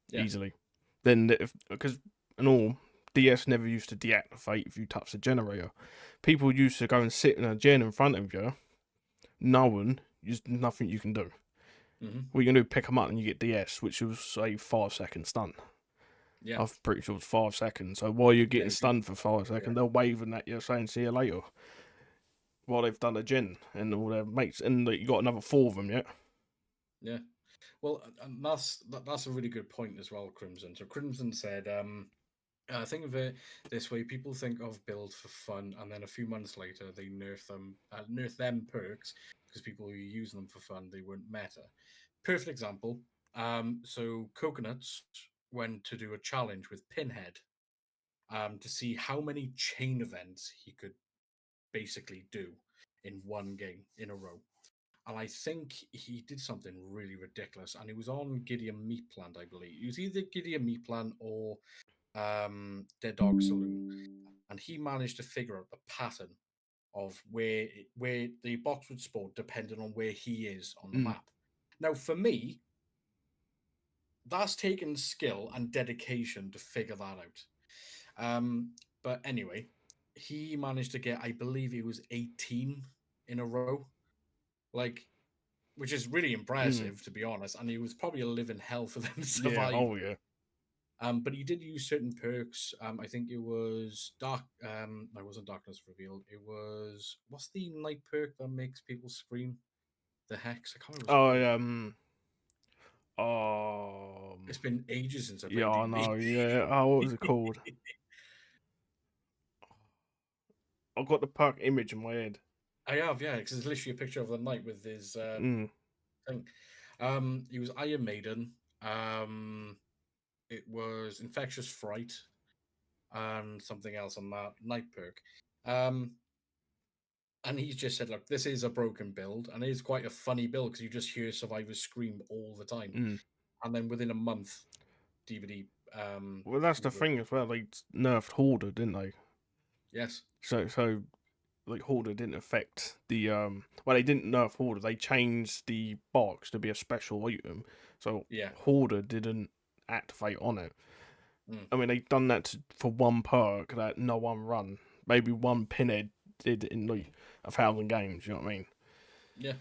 Yeah. easily. Then if because in all DS never used to deactivate if you touch the generator. People used to go and sit in a gen in front of you, knowing there's nothing you can do. Hmm. What you can do, pick them up and you get DS, which was a 5 second stun. Yeah. I'm pretty sure it's 5 seconds. So while you're Yeah. getting stunned for 5 seconds, Yeah. they're waving at you saying "see you later" while they've done a gen and all their mates, and you got another 4 of them yet. Yeah. Well, and that's a really good point as well, Crimson. So Crimson said, think of it this way: people think of build for fun, and then a few months later they nerf them perks because people who use them for fun they weren't meta. Perfect example. So Coconuts went to do a challenge with Pinhead, to see how many chain events he could basically do. in one game in a row. And I think he did something really ridiculous. And he was on Gideon Meatplant, I believe. It was either Gideon Meatplant or Dead Dog Saloon. And he managed to figure out the pattern of where the box would spawn depending on where he is on the Mm. map. Now, for me, that's taken skill and dedication to figure that out. But anyway, he managed to get, I believe it was 18 in a row, like, which is really Mm. impressive, to be honest. And he was probably a living hell for them to Yeah. survive. Oh yeah. But he did use certain perks. I think it was dark. No, it wasn't darkness revealed. It was, what's the night perk that makes people scream? The hex. I can't remember what it's Oh called. um. It's been ages since I Yeah, played I D&D. know. Yeah. Oh, what was it called? I've got the perk image in my head. I have, yeah, because it's literally a picture of the knight with his Mm. thing. He was Iron Maiden. Um, it was Infectious Fright and something else on that night perk. Um, and he's just said, look, this is a broken build, and it is quite a funny build because you just hear survivors scream all the time. Mm. And then within a month, DVD. Well, that's the reworked. thing as well. They nerfed Hoarder, didn't they? Yes. So like Hoarder didn't affect the Well, they didn't nerf Hoarder. They changed the box to be a special item, so Yeah. Hoarder didn't activate on it. Mm. I mean, they've done that for one perk that no one run. Maybe one pinhead did in like 1,000 games. You know what I mean? Yeah.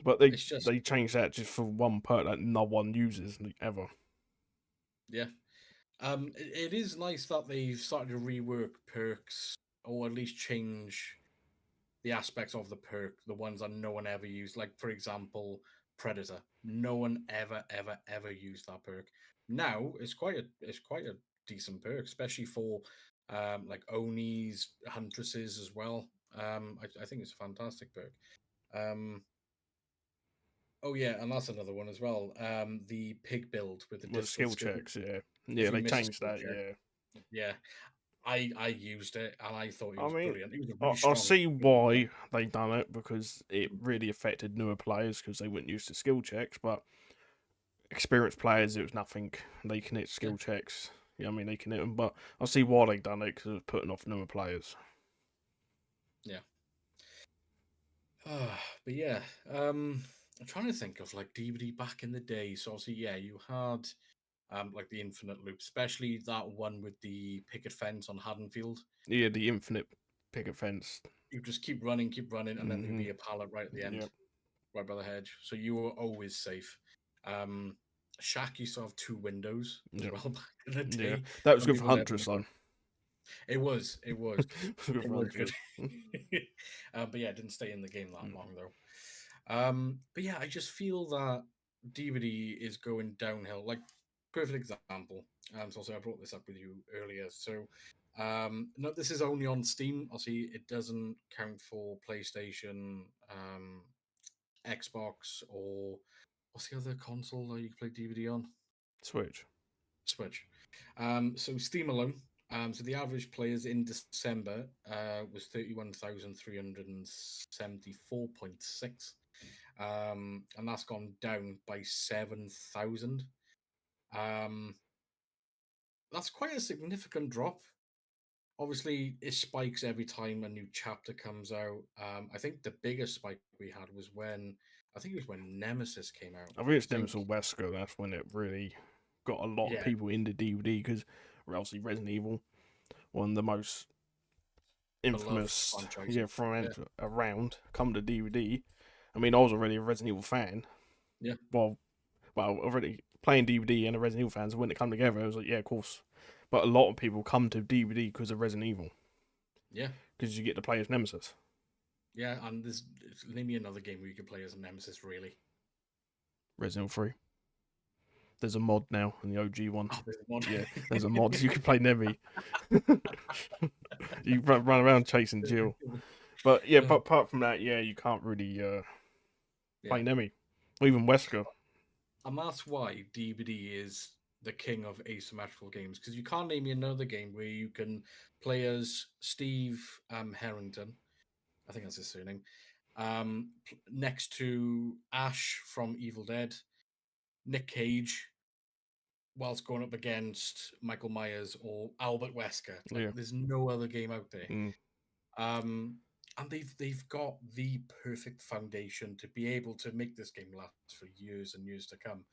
But It's just, they changed that just for one perk that no one uses like, ever. yeah. It is nice that they've started to rework perks or at least change the aspects of the perk, the ones that no one ever used. Like, for example, Predator. No one ever used that perk. Now it's quite a decent perk, especially for like Onis, Huntresses as well. I think it's a fantastic perk. Um, oh yeah, and that's another one as well. The pig build with the With difficult skill skill. checks, yeah, If yeah, you they miss a changed skill that, check, yeah. yeah, I used it and I thought it I was mean, brilliant. It was a really I strong. see why they done it because it really affected newer players because they weren't used to skill checks. But experienced players, it was nothing. They can hit Yeah, skill checks. Yeah, I mean they can hit them, but I see why they done it because it was putting off newer players. yeah. But yeah, I'm trying to think of like DVD back in the day. So obviously, yeah, you had like the infinite loop, especially that one with the picket fence on Haddonfield. Yeah, the infinite picket fence. You just keep running, and then there'd be a pallet right at the end, Yeah, right by the hedge. So you were always safe. Um, Shack used to have two windows as yeah, well back in the yeah. day. That was Some good for people let Huntress them though. run. It was, It was good it for was good. Huntress. But yeah, it didn't stay in the game that long though. But yeah, I just feel that DVD is going downhill. Like, perfect example. So also I brought this up with you earlier. So, no, this is only on Steam. Obviously, it doesn't count for PlayStation, Xbox, or what's the other console that you can play DVD on? Switch. Switch. So Steam alone. So the average players in December was 31,374.6, and that's gone down by 7,000. Um, that's quite a significant drop. Obviously, it spikes every time a new chapter comes out. I think the biggest spike we had was when I think it was when Nemesis came out. I think it's I think, Nemesis Wesker. That's when it really got a lot of yeah, people into DVD because obviously Resident Evil, one of the most beloved infamous, yeah, franchises. from Yeah, around, come to DVD. I mean, I was already a Resident Evil fan. yeah, Well, already playing DVD and a Resident Evil fan, so when it come together, I was like, yeah, of course. But a lot of people come to DVD because of Resident Evil, yeah. because you get to play as Nemesis. Yeah, and there's name me another game where you can play as a Nemesis. Really, Resident Evil 3. There's a mod now in the OG one. oh, there's one. Yeah, there's a mod. You can play Nevi. You run around chasing Jill. But yeah, but apart from that, yeah, you can't really Yeah, play Nemi. Or even Wesker. and that's why DVD is the king of asymmetrical games because you can't name me another game where you can play as Steve Harrington I think that's his surname. Next to Ash from Evil Dead, Nick Cage, whilst going up against Michael Myers or Albert Wesker. Like, Yeah. there's no other game out there. Mm. And they've got the perfect foundation to be able to make this game last for years and years to come.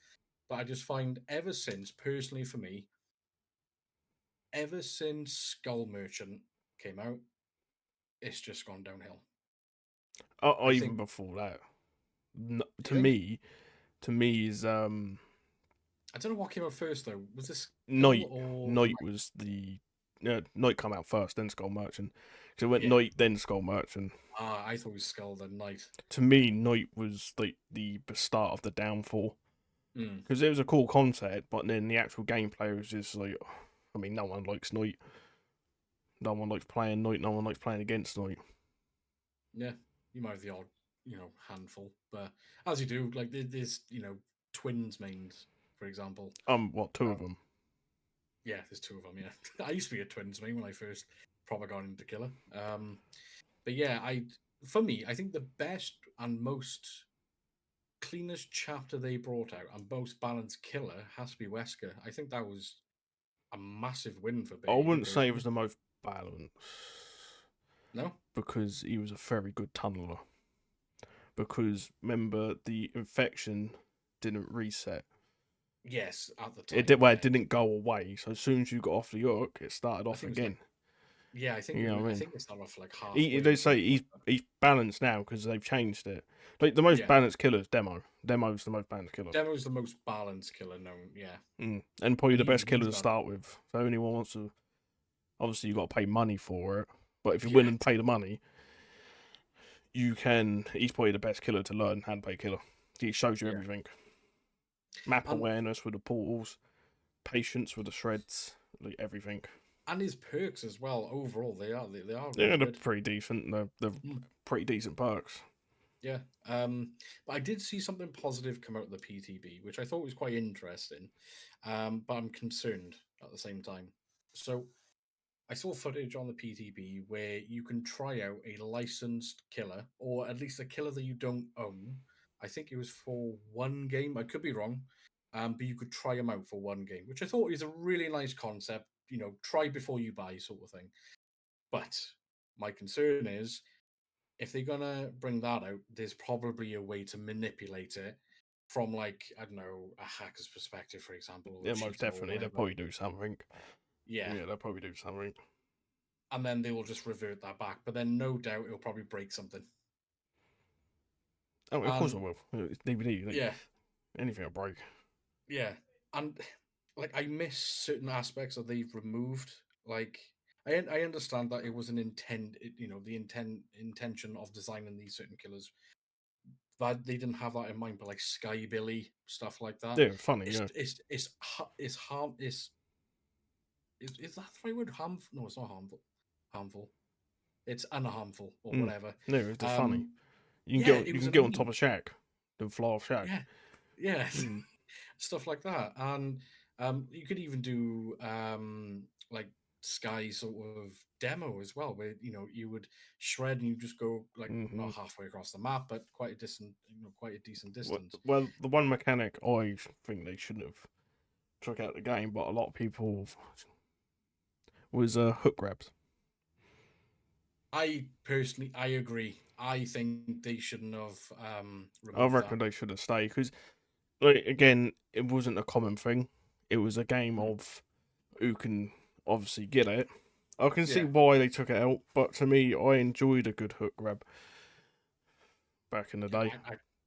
But I just find ever since, personally for me, ever since Skull Merchant came out, it's just gone downhill. Or I even think. before that. Do you think? To me is I don't know what came out first though. Was this Skull Night. or Night was the Night come out first, then Skull Merchant. So it went yeah? Night, then Skull Merchant. Ah, I thought it was Skull then Night. To me, Night was like the start of the downfall Mm. because it was a cool concept, but then the actual gameplay was just like, I mean, no one likes Night. No one likes playing Night. No one likes playing against Night. Yeah, you might have the odd, handful, but as you do, like there's twins mains, for example. What, two Uh, of them? yeah, there's two of them. Yeah, I used to be a twins main when I first probably got into Killer. But yeah, for me, I think the best and most cleanest chapter they brought out and most balanced Killer has to be Wesker. I think that was a massive win for I Beatty wouldn't say it personally. was the most balanced No, because he was a very good tunneler. Because remember, the infection didn't reset. yes, at the It time, did. Well, yeah. it didn't go away. So as soon as you got off the hook, it started I off think it was like again. yeah, I think You know what I I mean? think it started off like halfway They or say something like that. he's balanced now because they've changed it. Like the most Yeah, balanced killer is Demo. Demo's the most balanced killer. Demo's the most balanced killer known. Yeah, And probably and the best even killer he's to got start with. So anyone wants to, obviously you got to pay money for it. But if you yeah, win and pay the money, you can. He's probably the best killer to learn how to play killer. He shows you yeah, everything. Map and awareness with the portals, patience with the shreds, like everything. his perks as well. Overall, they are Yeah, really they're good. pretty decent. They're Mm, pretty decent perks. yeah, but I did see something positive come out of the PTB, which I thought was quite interesting. But I'm concerned at the same time. So I saw footage on the PTB where you can try out a licensed killer, or at least a killer that you don't own. I think it was for one game. I could be wrong, but you could try them out for one game, which I thought is a really nice concept. Try before you buy, sort of thing. But my concern is if they're gonna bring that out, there's probably a way to manipulate it from, like, I don't know, a hacker's perspective, for example, or a Yeah, most cheater or definitely. They'll whatever. probably do something. Yeah, Yeah, they'll probably do something. and then they will just revert that back. But then, no doubt, it'll probably break something. Oh, of course I And will. It's DVD. Like, yeah, anything will break. yeah, and like I miss certain aspects that they've removed. Like I understand that it was an the intention of designing these certain killers that they didn't have that in mind. But like Sky Billy stuff like that, Yeah, it's funny. it's Yeah. it's it's it's harm is that the right word? Harmful? No, it's not harmful. Harmful. It's unharmful or Mm. whatever. No, it's just funny. Um, yeah, it You was can get on top annoying. of Shaq, then fly off Shaq. Yeah, yeah, Mm. stuff like that. And you could even do like Sky sort of demo as well, where you would shred and you just go like Hmm. not halfway across the map, but quite a decent distance. Well, the one mechanic I think they shouldn't have took out the game, but a lot of people was hook grabs. I agree. I think they shouldn't have I removed that. reckon they should have stayed because, like, again, it wasn't a common thing. It was a game Mm. of who can obviously get it. I can see Yeah, why they took it out, but to me, I enjoyed a good hook grab back in the yeah, day.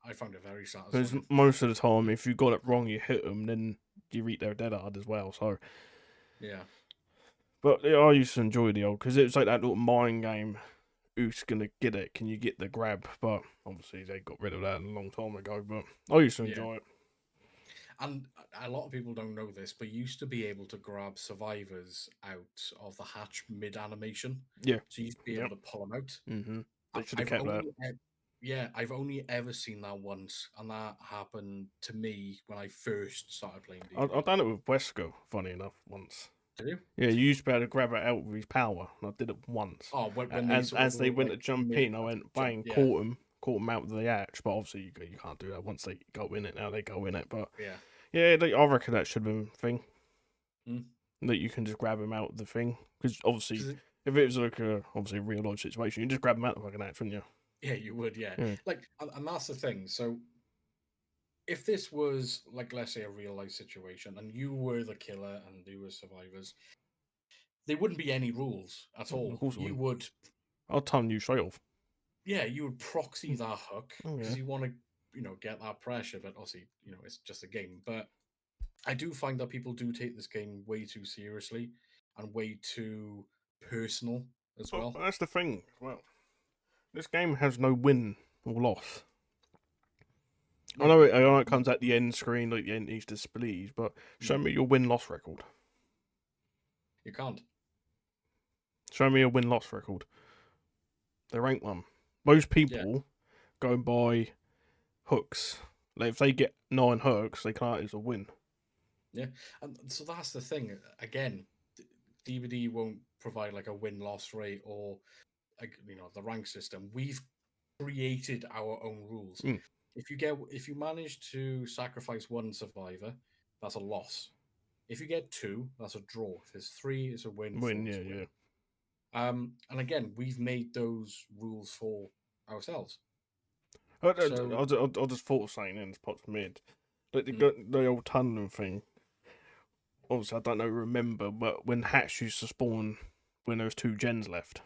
I found it very Because satisfying. most of the time, if you got it wrong, you hit them, then you eat their dead hard as well. So, Yeah, but yeah, I used to enjoy the old because it was like that little mind game. Who's gonna get it? Can you get the grab? But obviously they got rid of that a long time ago. But I used to yeah. enjoy it. And a lot of people don't know this, but you used to be able to grab survivors out of the hatch mid animation. Yeah, So you used to be able yep. to pull them out. They should have I've kept that. yeah, I've only ever seen that once, and that happened to me when I first started playing I D&D. done it with Wesker. Funny enough, once. Did you? Yeah, you used to be able to grab it out with his power, and I did it once. Oh, when they sort of As they went to like jump made in, I that went jump. bang, Yeah, caught him out with the axe. But obviously, you can't do that once they go in it. Now they go in it, but yeah. yeah, I reckon that should have been a thing Mm. that you can just grab him out of the thing. Because obviously, 'Cause if it was like a obviously a real life situation, you just grab him out of the fucking axe, wouldn't yeah, you would. Yeah, you? Yeah. like, and that's the thing. So if this was like, let's say, a real life situation, and you were the killer and they were survivors, there wouldn't be any rules at Of all. course it You wouldn't. would, I'll ton you straight off. yeah, you would proxy that hook Oh because yeah. you want to, get that pressure. But obviously, it's just a game. But I do find that people do take this game way too seriously and way too personal as Well, well. that's the thing. Well, this game has no win or loss. No, I know it comes at the end screen, like the end each displays, but show me your win loss record. you can't. Show me a win loss record. There ain't one. Most Yeah, people go by hooks. Like if they get 9 hooks, they can't as a win. yeah, and so that's the thing. Again, DVD won't provide like a win loss rate or like the rank system. We've created our own rules. Mm. If you manage to sacrifice one survivor, that's a loss. If you get two, that's a draw. If there's three, it's a win. Win, Four is yeah, a win. yeah. And again, we've made those rules for ourselves. So I just thought of saying in pops mid. Like mm, the old tunneling thing. Obviously, I don't know, remember, but when Hatch used to spawn when there was 2 gens left.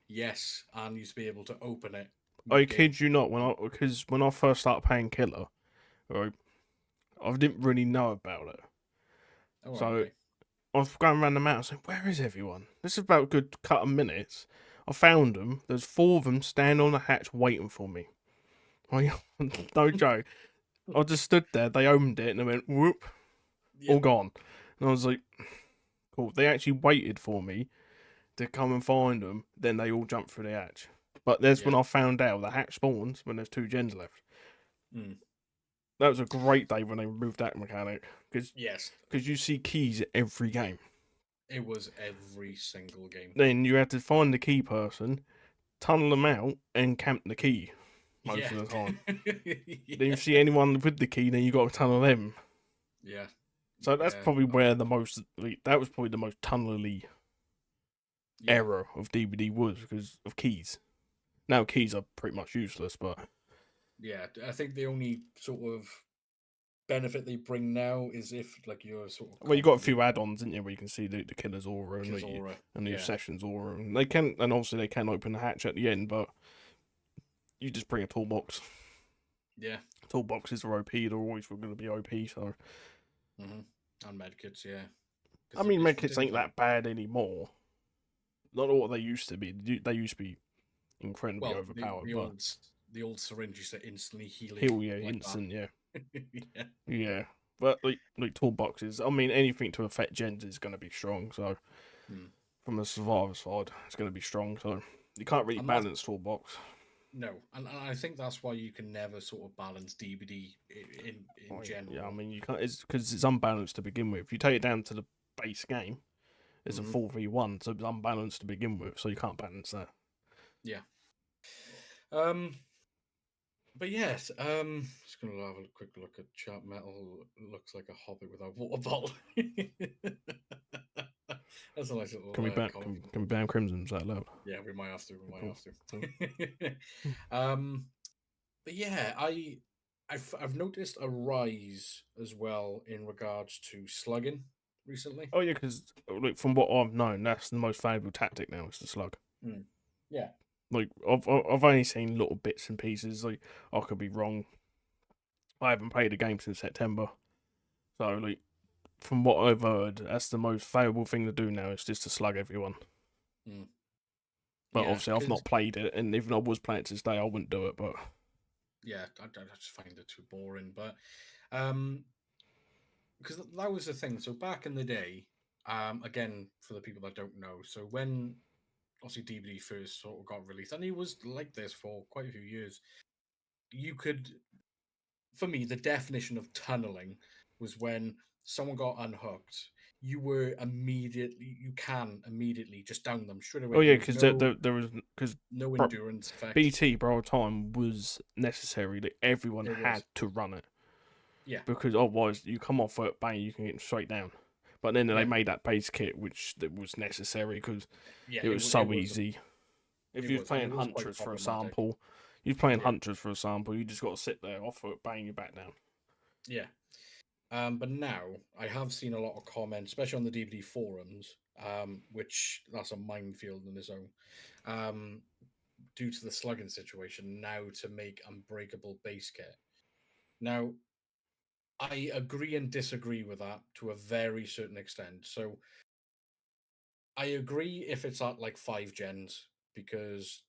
yes, and used to be able to open it I mid game. kid you not, when I first started playing Killer, right, I didn't really know about it. Oh, right, So okay. I was going around the map saying, "Where is everyone?" This is about a good couple of minutes. I found them. There's 4 of them standing on the hatch waiting for me. No joke. I just stood there. They opened it and they went whoop, all Yep. gone. And I was like, "Cool." They actually waited for me to come and find them. Then they all jumped through the hatch. But that's when Yeah. I found out the hatch spawns when there's 2 gens left. Mm. That was a great day when they removed that mechanic because Yes. you see keys every game. It was every single game. Then you had to find the key person, tunnel them out, and camp the key most Yeah. of the time. Then Yeah. you see anyone with the key, then you got to tunnel them. Yeah. So that's Yeah. probably where the most that was probably the most tunnely Yeah. era of DBD was because of keys. Now keys are pretty much useless, but Yeah. I think the only sort of benefit they bring now is if like you're sort of well, you got a confident few add-ons, didn't you, where you can see the killer's aura and because aura. the Yeah. sessions aura, and they can, and obviously they can open the hatch at the end, but you just bring a toolbox. Yeah. Toolboxes are OP. They're always going to be OP. So And medkits. Yeah. I Because mean, if you medkits didn't ain't have, that bad anymore. Not what they used to be. They used to be incredibly well, overpowered, but the old syringe used to instantly heal you heal, yeah, like instant, yeah, that. Yeah. yeah. But like toolboxes, I mean, anything to affect gens is going to be strong. So Hmm. from the survivor side, it's going to be strong. So you can't really And that's balance toolbox. no, and I think that's why you can never sort of balance DBD in Yeah, I general. mean, you can't. It's because it's unbalanced to begin with. If you take it down to the base game, it's a Hmm. 4v1, so it's unbalanced to begin with. So you can't balance that. Yeah. Um. But yes. Just gonna have a quick look at chat. Metal looks like a hobbit with a water bottle. That's a nice little comment. Can we ban Crimson? Is that allowed? Yeah, we might have to. We might Cool. Cool. have to. But yeah, I've noticed a rise as well in regards to slugging recently. Oh yeah, because like from what I've known, that's the most valuable tactic now is the slug. Mm. Yeah. Like I've only seen little bits and pieces. Like I could be wrong. I haven't played the game since September, so like from what I've heard, that's the most valuable thing to do now is just to slug everyone. Mm. But Yeah, obviously I've because not played it, and even if I was playing it to this day, I wouldn't do it. But yeah, I just find it too boring. But because that was the thing. So back in the day, again for the people that don't know, so when obviously DVD first sort of got released, and it was like this for quite a few years, you could, for me, the definition of tunneling was when someone got unhooked. you can immediately just down them straight away. Oh yeah, There was because no there was because no endurance effect. BT Borrowed Time was necessary that everyone It was. had to run it Yeah, because otherwise you come off at bang, you can get straight down. But then they yeah, made that base kit, which was necessary because yeah. it was It so was. easy. If It you're was, and it playing was quite Huntress for a problematic. sample, Yeah, you just got to sit there, off foot, bang, you back down. yeah. But now I have seen a lot of comments, especially on the DBD forums, which that's a minefield in its own. Due to the slugging situation, now to make unbreakable base kit. Now, I agree and disagree with that to a very certain extent. So, I agree if it's at like 5 gens, because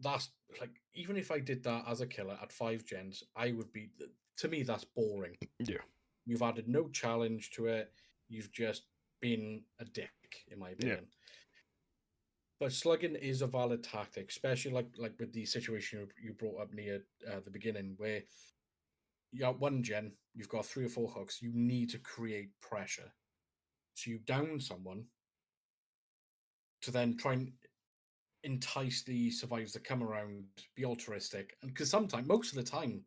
that's like, even if I did that as a killer at 5 gens, I would be, to me, that's boring. Yeah, You've added no challenge to it. You've just been a dick, in my yeah, opinion. But slugging is a valid tactic, especially like with the situation you brought up near the beginning, where you got 1 gen, you've got 3 or 4 hooks. You need to create pressure, so you down someone to then try and entice the survivors to come around, be altruistic, and because sometimes, most of the time,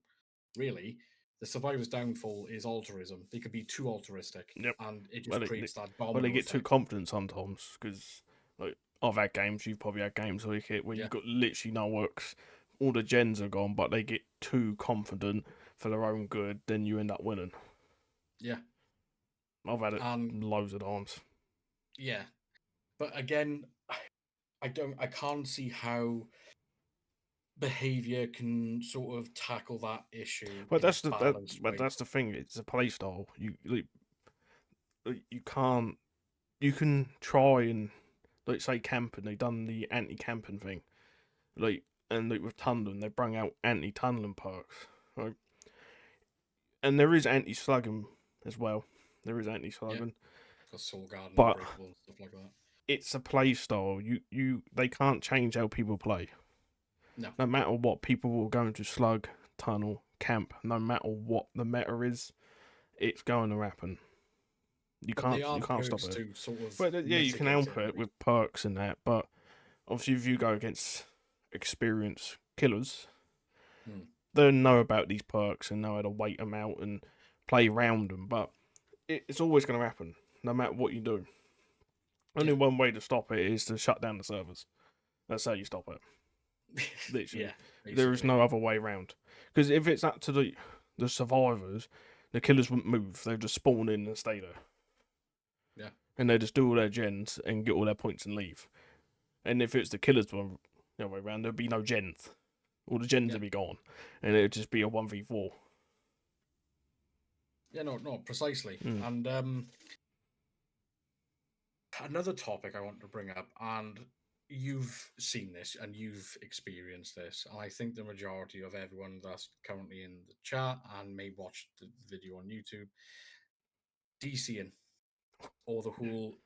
really, the survivor's downfall is altruism. They could be too altruistic, yep. and it Well, just creates that they domino get too effect. confident sometimes because like I've had games, you've probably had games like it where Yeah, you've got literally no works, all the gens are gone, but they get too confident for their own good, then you end up winning. yeah, I've had it and loads of times. yeah. But again, I can't see how behavior can sort of tackle that issue But in a balanced way. that's the thing. It's a play style. You can't. You can try and like say camping. They done the anti-camping thing, like and like with tunneling, they bring out anti-tunneling perks, right? And there is anti-slugging as well. There is Yeah, anti-slugging, because Soul Garden but Unbreakable and stuff like that. it's a play style. They can't change how people play. No, No matter what, people will go into slug, tunnel, camp. No matter what the meta is, it's going to happen. but they You are the can't stop perks it. to sort of But yeah, you can mitigate it, alter at it least. with perks and that. But obviously, if you go against experienced killers, Hmm. they know about these perks and know how to wait them out and play around them. But it's always going to happen, no matter what you do. Only Yeah, one way to stop it is to shut down the servers. That's how you stop it. yeah, Literally, there is basically. no other way around. Because if it's up to the survivors, the killers wouldn't move. They'd just spawn in and stay there, Yeah, and they just do all their gens and get all their points and leave. And if it's the killers one the other way around, there'd be no gens. All the gens yeah, would be gone, and it'd just be a 1v4. yeah. No, no, precisely. Mm. And another topic I want to bring up, and you've seen this and you've experienced this, and I think the majority of everyone that's currently in the chat and may watch the video on YouTube, DCing or the whole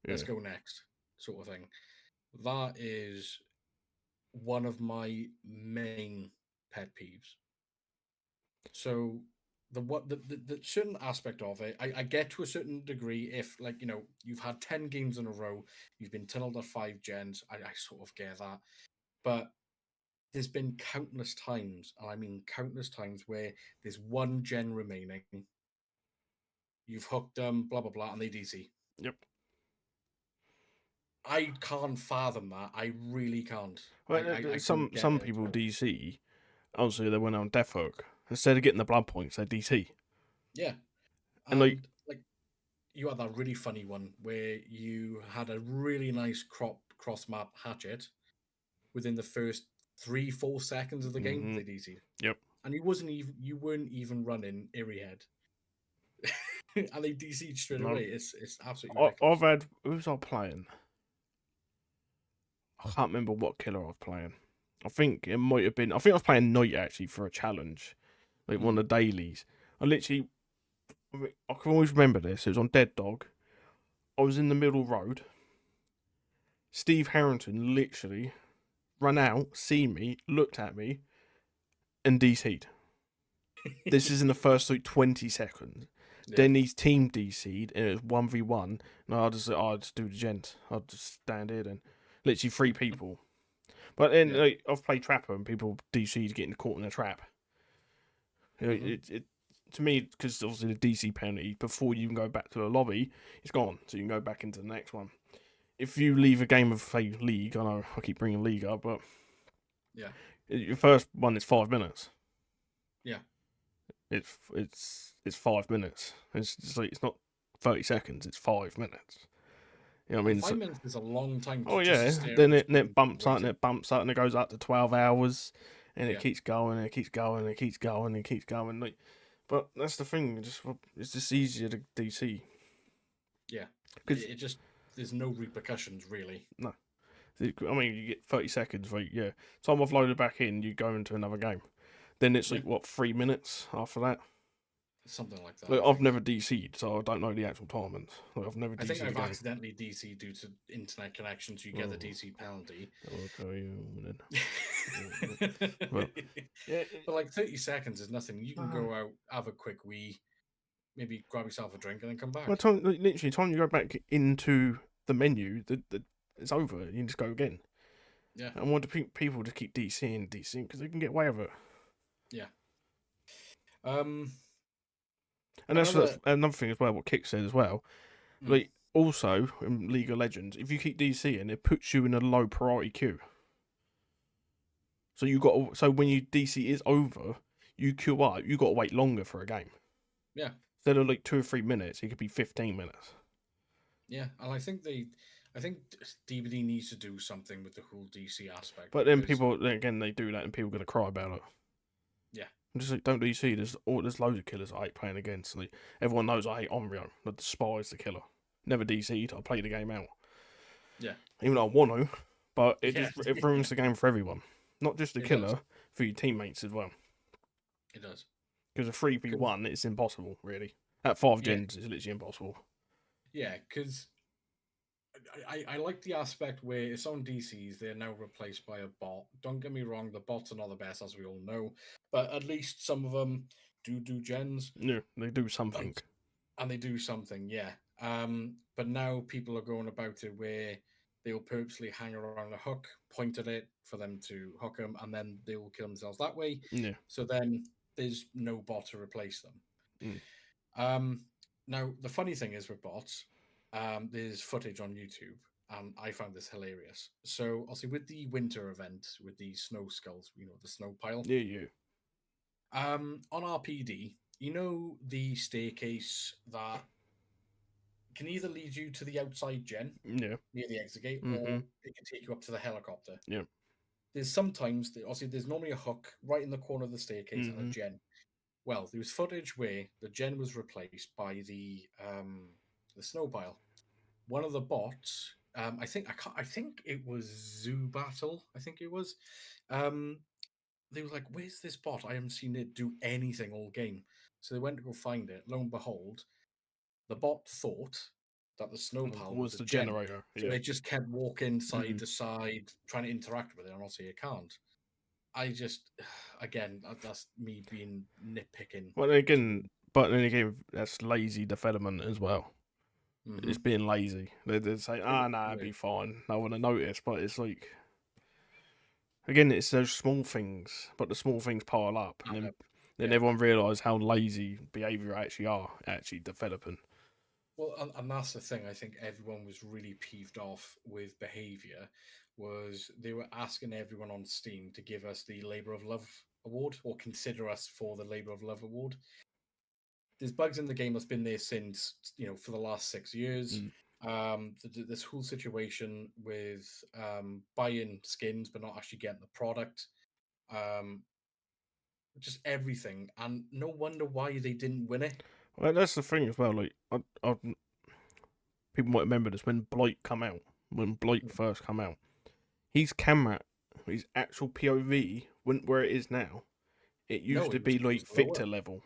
"let's Yeah. go next" sort of thing. That is one of my main pet peeves. So the certain aspect of it, I get to a certain degree if, like, you've had 10 games in a row, you've been tunneled at 5 gens. I sort of get that, but there's been countless times, and I mean countless times, where there's 1 gen remaining. You've hooked them, blah blah blah, and they DC. Yep. I can't fathom that. I really can't. Well, I don't get some it. people DC. Obviously, they went on death hook instead of getting the blood points. They DC, Yeah, and like and like, you had that really funny one where you had a really nice cross map hatchet within the first 3-4 seconds of the game. mm-hmm, They DC'd, yep. and you weren't even running Irrihead, and they DC'd straight No, away. It's absolutely I've ridiculous. had who was I playing? I can't remember what killer I was playing. I think it might have been. I think I was playing Knight actually for a challenge, like one Mm. of the dailies. I can always remember this. It was on Dead Dog. I was in the middle road. Steve Harrington literally ran out, seen me, looked at me, and DC'd. This is in the first like 20 seconds. Yeah. Then he's team DC'd and it was 1v1. No, I'll just do the gent. I'll just stand here then. Literally 3 people. But then Yeah. like, I've played Trapper and people DC'd getting caught in a trap. It to me, because obviously the DC penalty before you can go back to the lobby, it's gone. So you can go back into the next one. If you leave a game of say League, I know I keep bringing League up, but Yeah. your first one is 5 minutes. Yeah. It's 5 minutes. It's just like, it's not 30 seconds. It's 5 minutes. You know what I mean? 5 minutes is a long time. Oh just yeah. to stare Then at it screen bumps up and waiting. it bumps up and it goes up to 12 hours, and it Yeah. keeps going and it keeps going and it keeps going and it keeps going. Like, but that's the thing. It's just easier to DC. Yeah. 'Cause- It just there's no repercussions really. No. I mean, you get 30 seconds, right? Yeah. Time I've loaded back in, you go into another game. Then it's like, Yeah. what, 3 minutes after that? Something like that. Like, I I've think. never DC'd, so I don't know the actual timings. Like, I've never I think DC'd a I've game. accidentally DC due to internet connections. You get the DC penalty. I'll tell you in a minute. Well, yeah, But like 30 seconds is nothing. You can Uh-huh. go out, have a quick wee, maybe grab yourself a drink, and then come back. Well, literally, time you go back into the menu, it's over. You can just go again. Yeah. And why do people just keep DCing? Because they can get away with it. Yeah. And that's Another- another thing as well. What Kick said as well. Mm. Like also in League of Legends, if you keep DCing, it puts you in a low priority queue. So when you DC is over, you queue up. You got to wait longer for a game. Yeah. Instead of like 2 or 3 minutes, it could be 15 minutes. Yeah, and I think DBD needs to do something with the whole DC aspect. But then because- people again they do that and people are gonna cry about it. Yeah. I'm just like, don't DC. There's loads of killers I hate playing against. Like, everyone knows I hate Onryo. I despise the killer. Never DC'd. I play the game out. Yeah. Even though I want to, but it Yeah. just it ruins the game for everyone. Not just the It killer, does. for your teammates as well. It does. Because a 3v1, it's impossible, really. At 5 Yeah. gens, it's literally impossible. Yeah, because I like the aspect where it's on DCs, they're now replaced by a bot. Don't get me wrong, the bots are not the best, as we all know, but at least some of them do gens. Yeah, they do something. And they do something, yeah. But now people are going about it where they'll purposely hang around a hook, point at it for them to hook them, and then they will kill themselves that way. Yeah. So then there's no bot to replace them. Now, the funny thing is with bots, there's footage on YouTube, and I found this hilarious. So, obviously, with the winter event, with the snow skulls, the snow pile, Yeah. on RPD, the staircase that can either lead you to the outside gen Yeah. near the exit gate, or Mhm. it can take you up to the helicopter. Yeah. There's sometimes, obviously, there's normally a hook right in the corner of the staircase and a Mhm. gen. Well, there was footage where the gen was replaced by the snow pile. One of the bots, I think it was Zoo Battle. I think it was. They were like, "Where's this bot? I haven't seen it do anything all game." So they went to go find it. Lo and behold, the bot thought that the snow pile was the a gen. generator. So Yeah. it just kept walking side Mhm. to side, trying to interact with it, and obviously it can't. I just, again, that's me being nitpicking. But then again, that's lazy development as well. It's Mhm. being lazy. They say, nah, it'd be fine. No one will notice. But it's like, again, it's those small things, but the small things pile up, and then Yeah. everyone realise how lazy behaviour actually developing. Well, and that's the thing. I think everyone was really peeved off with behavior. Was they were asking everyone on Steam to give us the Labor of Love award or consider us for the Labor of Love award. There's bugs in the game that's been there since for the last 6 years. This whole situation with buying skins but not actually getting the product, just everything, and no wonder why they didn't win it. Well, that's the thing as well. Like, people might remember this when Blight come out. When Blight first come out, his camera, his actual POV, went where it is now. It used to be like Victor level.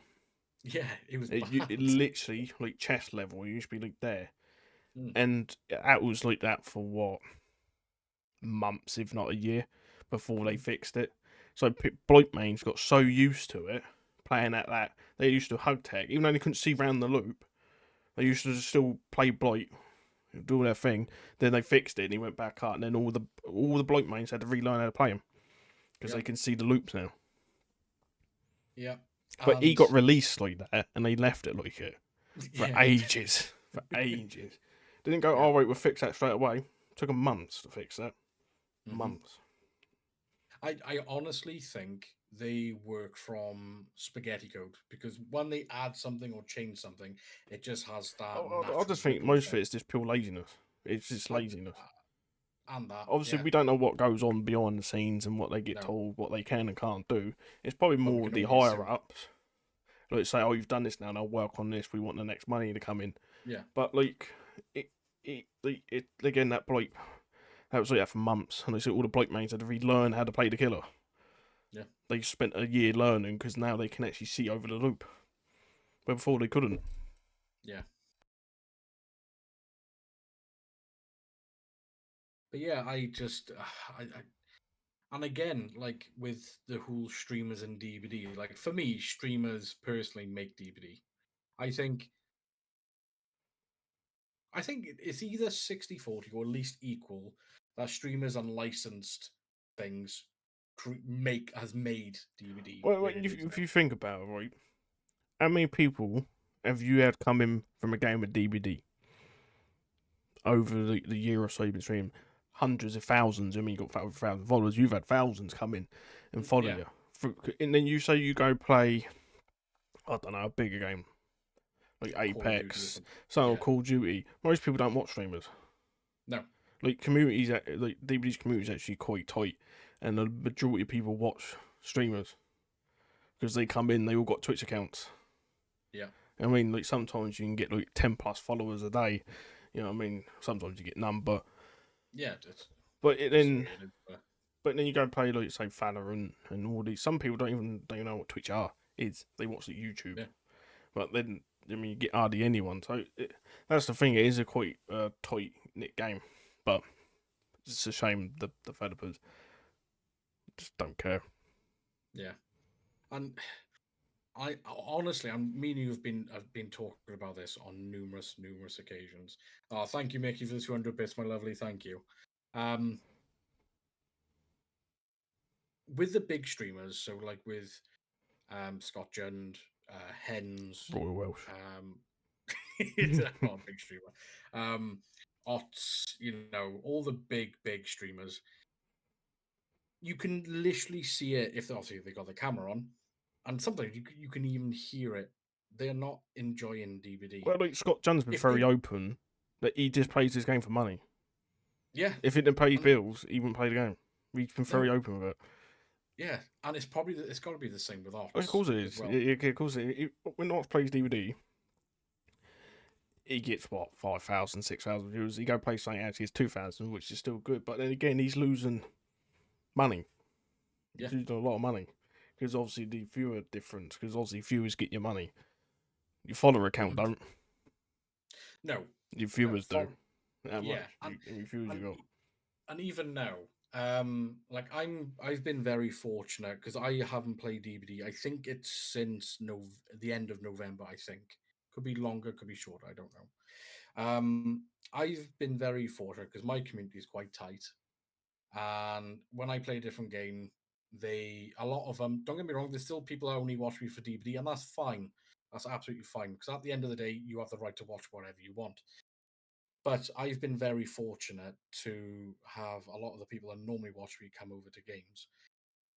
Yeah, it was. It literally like chest level. It used to be like there, Mm. and that was like that for what months, if not a year, before they fixed it. So Blight mains got so used to it playing at they used to hug tech, even though they couldn't see round the loop. They used to still play Blight, do their thing. Then they fixed it, and he went back up, and then all the Blight mains had to relearn how to play him because they Yep. can see the loops now. Yeah. But he And got released like that, and they left it like it for yeah, ages, for ages. Didn't go, Yeah. oh wait, we'll fix that straight away. Took them months to fix that. Mhm. Months. I honestly think they work from spaghetti code because when they add something or change something, it just has that I natural just think ripple most of effect. it is just pure laziness. It's just I, laziness. and that, Obviously, yeah, we don't know what goes on behind the scenes and what they get no, told, what they can and can't do. It's probably but we more can the only higher assume. ups. Like say, oh, you've done this now, now work on this. We want the next money to come in. Yeah, But like, it again that bloke that was like that for months, and they said all the bloke mains had to relearn how to play the killer. yeah, They spent a year learning because now they can actually see over the loop, but before they couldn't. yeah. But yeah, I just, and again, like with the whole streamers and DVD, like for me, streamers personally make DVD. I think it's either 60-40 or at least equal that streamers and licensed things has made DVD Well, where it is if now. you think about it, right, how many people have you had come in from a game of DVD over the year or so you've been streaming? Hundreds of thousands. I mean, you've got thousands of followers. You've had thousands come in and follow Yeah, you. And then you say you go play, I don't know, a bigger game like Call of Duty or Apex, something. some Yeah, Call of Duty. Most people don't watch streamers. no, Like communities, like DVD's community is actually quite tight, and the majority of people watch streamers because they come in, they all got Twitch accounts. yeah, I mean, like sometimes you can get like 10+ followers a day. You know what I mean? Sometimes you get none, yeah. It's but just the then way it is. then you go play like say Valorant and all these. Some people don't even know what Twitch is. They watch the YouTube, Yeah, but then I mean you get hardly anyone. So that's the thing. It is a quite tight knit game, but it's a shame the developers just don't care. yeah, and I honestly, me and you have been talking about this on numerous occasions. Thank you, Mickey, for the 200 bits, my lovely. Thank you. Um, with the big streamers, so like with Scott Jund, Hens, Royal Welsh. it's not a big streamer. Ots, all the big streamers. You can literally see it if obviously they got the camera on, and sometimes you can even hear it. They're not enjoying DVD. Well, like Scott John's been If very they, open that he just plays this game for money. yeah, If he didn't pay his and bills, he wouldn't play the game. He's been no, very open with it. yeah, and it's got to be the same with Of Ots course it as is. well. Yeah, of course it is. When Ox plays DVD, he gets what 5,000, 6,000 views. He go play something actually it's 2,000, which is still good. But then again, he's losing money. Yeah, He's losing a lot of money because obviously the viewer difference. Because obviously viewers get your money. Your follower account mhm. don't. No, Your no, viewers do. How much? yeah, How many viewers you and got? and even now, like I've been very fortunate because I haven't played DVD. I think it's since the end of November. I think could be longer, could be shorter. I don't know. I've been very fortunate because my community is quite tight, and when I play a different game, a lot of them. Don't get me wrong. There's still people that only watch me for DVD, and that's fine. That's absolutely fine because at the end of the day, you have the right to watch whatever you want. But I've been very fortunate to have a lot of the people that normally watch me come over to games.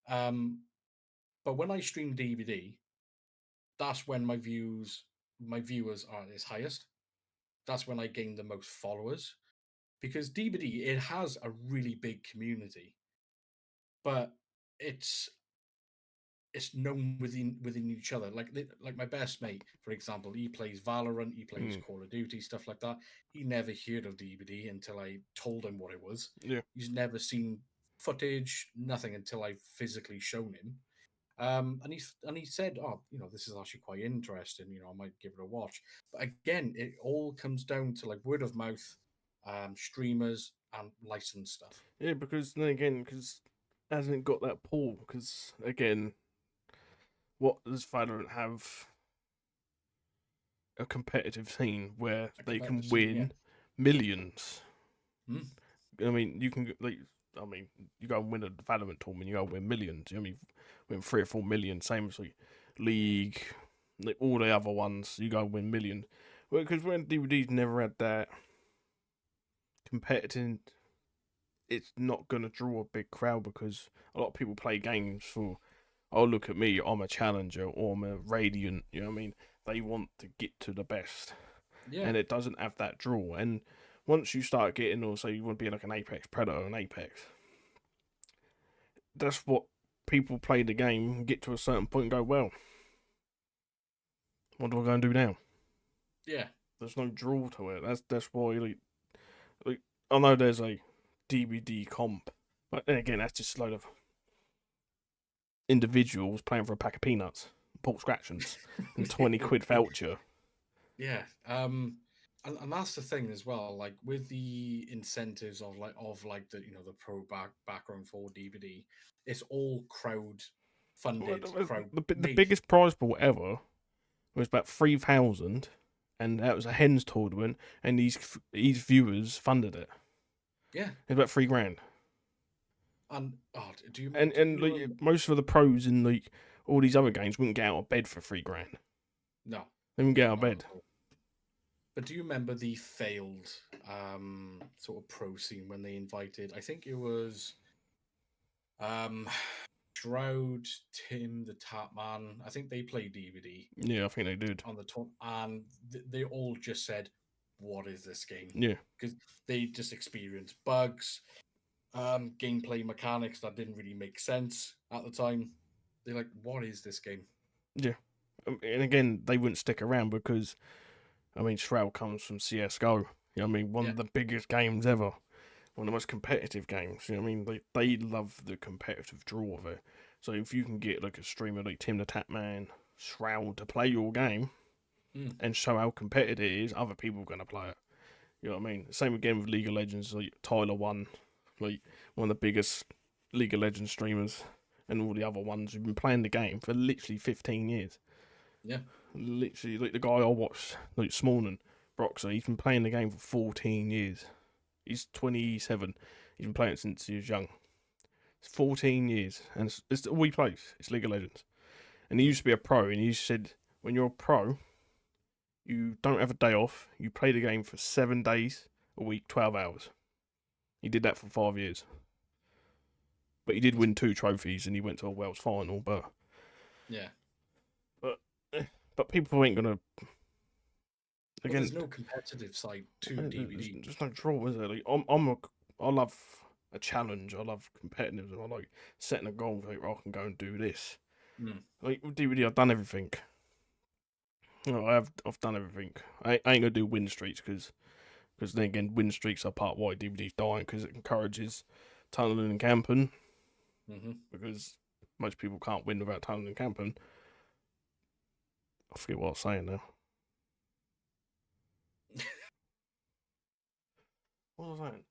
Um, but when I stream DVD, that's when my viewers are at its highest. That's when I gain the most followers because DVD it has a really big community, but it's it's known within each other. Like my best mate, for example, he plays Valorant, he plays Mm, Call of Duty, stuff like that. He never heard of DVD until I told him what it was. yeah. He's never seen footage, nothing until I physically shown him. And he said, "Oh, this is actually quite interesting. I might give it a watch." But again, it all comes down to like word of mouth, streamers, and licensed stuff. Yeah, because then again, because hasn't got that pull. Because again, what does Valorant have? a competitive scene where A they can competitive scene, yeah. win millions. Mm. I mean, you can like, I mean, you go and win a Valorant tournament, you go and win millions. I mean, win 3 or 4 million. Same as like League, like all the other ones, you go and win millions. Well, because when DVDs never had that competitive, it's not gonna draw a big crowd because a lot of people play games for. Oh, look at me! I'm a challenger, or I'm a radiant. You know what I mean? They want to get to the best, Yeah. and it doesn't have that draw. And once you start getting, also, you want to be like an Apex Predator, an Apex. That's what people play the game, get to a certain point, and go, well, what do I go and do now? Yeah. There's no draw to it. That's why, like I know there's a DVD comp, but then again, that's just a load of individuals playing for a pack of peanuts, Paul Scratchins, and 20 quid voucher. Yeah. And that's the thing as well. Like with the incentives of the the pro background for DVD, it's all crowd funded, crowd The made. biggest prize pool ever was about 3,000, and that was a hens tournament, and these viewers funded it. Yeah. It's about 3 grand. And do you And do and you like most of the pros in like all these other games wouldn't get out of bed for 3 grand. no, They wouldn't no, get out of not bed. at all. But do you remember the failed sort of pro scene when they invited? I think it was um Shroud, Tim the Tap Man. I think they played DVD Yeah, I think they did. on the top, and they all just said, "What is this game?" Yeah, Because they just experienced bugs, gameplay mechanics that didn't really make sense at the time. They're like, "What is this game?" yeah. And again, they wouldn't stick around because I mean, Shroud comes from CS:GO. You know what I mean, one Yeah, of the biggest games ever, one of the most competitive games. You know what I mean, they love the competitive draw of it. So if you can get like a streamer like Tim the Tatman, Shroud to play your game mm. and show how competitive it is, other people are gonna play it. You know what I mean? Same again with League of Legends. Like Tyler One, like one of the biggest League of Legends streamers, and all the other ones who've been playing the game for literally 15 years. Yeah, Literally, like the guy I watched like this morning, Broxer, he's been playing the game for 14 years. He's 27. He's been playing it since he was young. It's 14 years, and it's all he plays. It's League of Legends. And he used to be a pro, and he said, when you're a pro, you don't have a day off. You play the game for 7 days a week, 12 hours. He did that for 5 years. But he did win 2 trophies, and he went to a Worlds final. yeah. But but people ain't gonna. But Again, there's no competitive side to DVD. there's no draw, is there? Like, I love a challenge. I love competitiveness. I like setting a goal. Like, I can go and do this. Mm. Like with DVD, I've done everything. You know, I've done everything. I ain't gonna do win streaks because then again, win streaks are part why DVD's dying because it encourages tunneling and camping Mm-hmm. because most people can't win without tunneling and camping. I forget what I was saying now. What was I saying?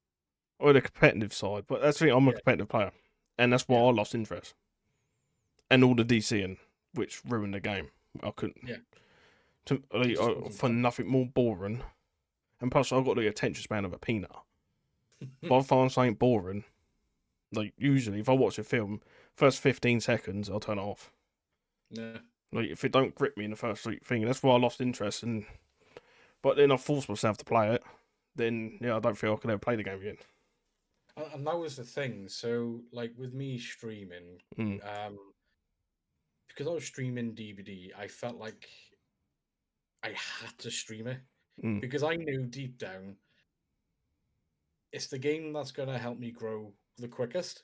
Oh, the competitive side, but that's the thing. I'm a Yeah, competitive player, and that's why yeah, I lost interest. And all the DCing, which ruined the game. I couldn't yeah. It like, just wasn't for fun. nothing more boring. And plus, I've got the attention span of a peanut. If I find something boring, like usually if I watch a film, first 15 seconds I'll turn it off. Yeah. Like if it don't grip me in the first thing, that's why I lost interest. And but then I forced myself to play it. Then yeah, I don't feel I can ever play the game again. And that was the thing. So, like with me streaming, Mm, um, because I was streaming DVD, I felt like I had to stream it mm. because I knew deep down it's the game that's going to help me grow the quickest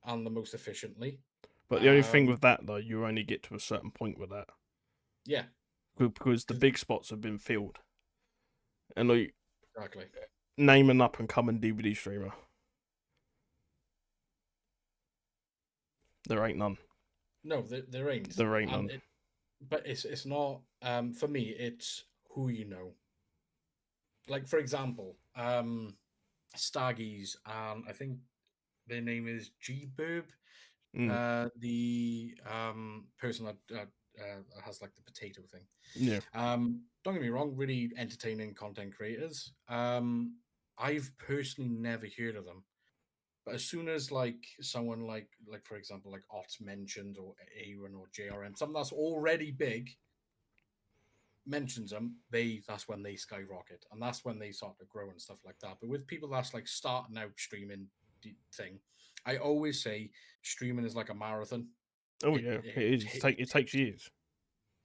and the most efficiently. But the only thing Um, with that though, you only get to a certain point with that yeah, because the 'cause- big spots have been filled. And like exactly. name an up and coming DVD streamer, there ain't none. No, there ain't. There ain't none. But it's not. For me, it's who you know. Like for example, Staggies, and I think their name is G Burb. Mm, The person that has like the potato thing. Yeah. Don't get me wrong, really entertaining content creators. I've personally never heard of them, but as soon as like someone like for example like Ots mentioned or Aaron or JRM, something that's already big mentions them, that's when they skyrocket, and that's when they start to grow and stuff like that. But with people that's like starting out streaming thing, I always say streaming is like a marathon. Oh It yeah, it, it is. it, It takes years.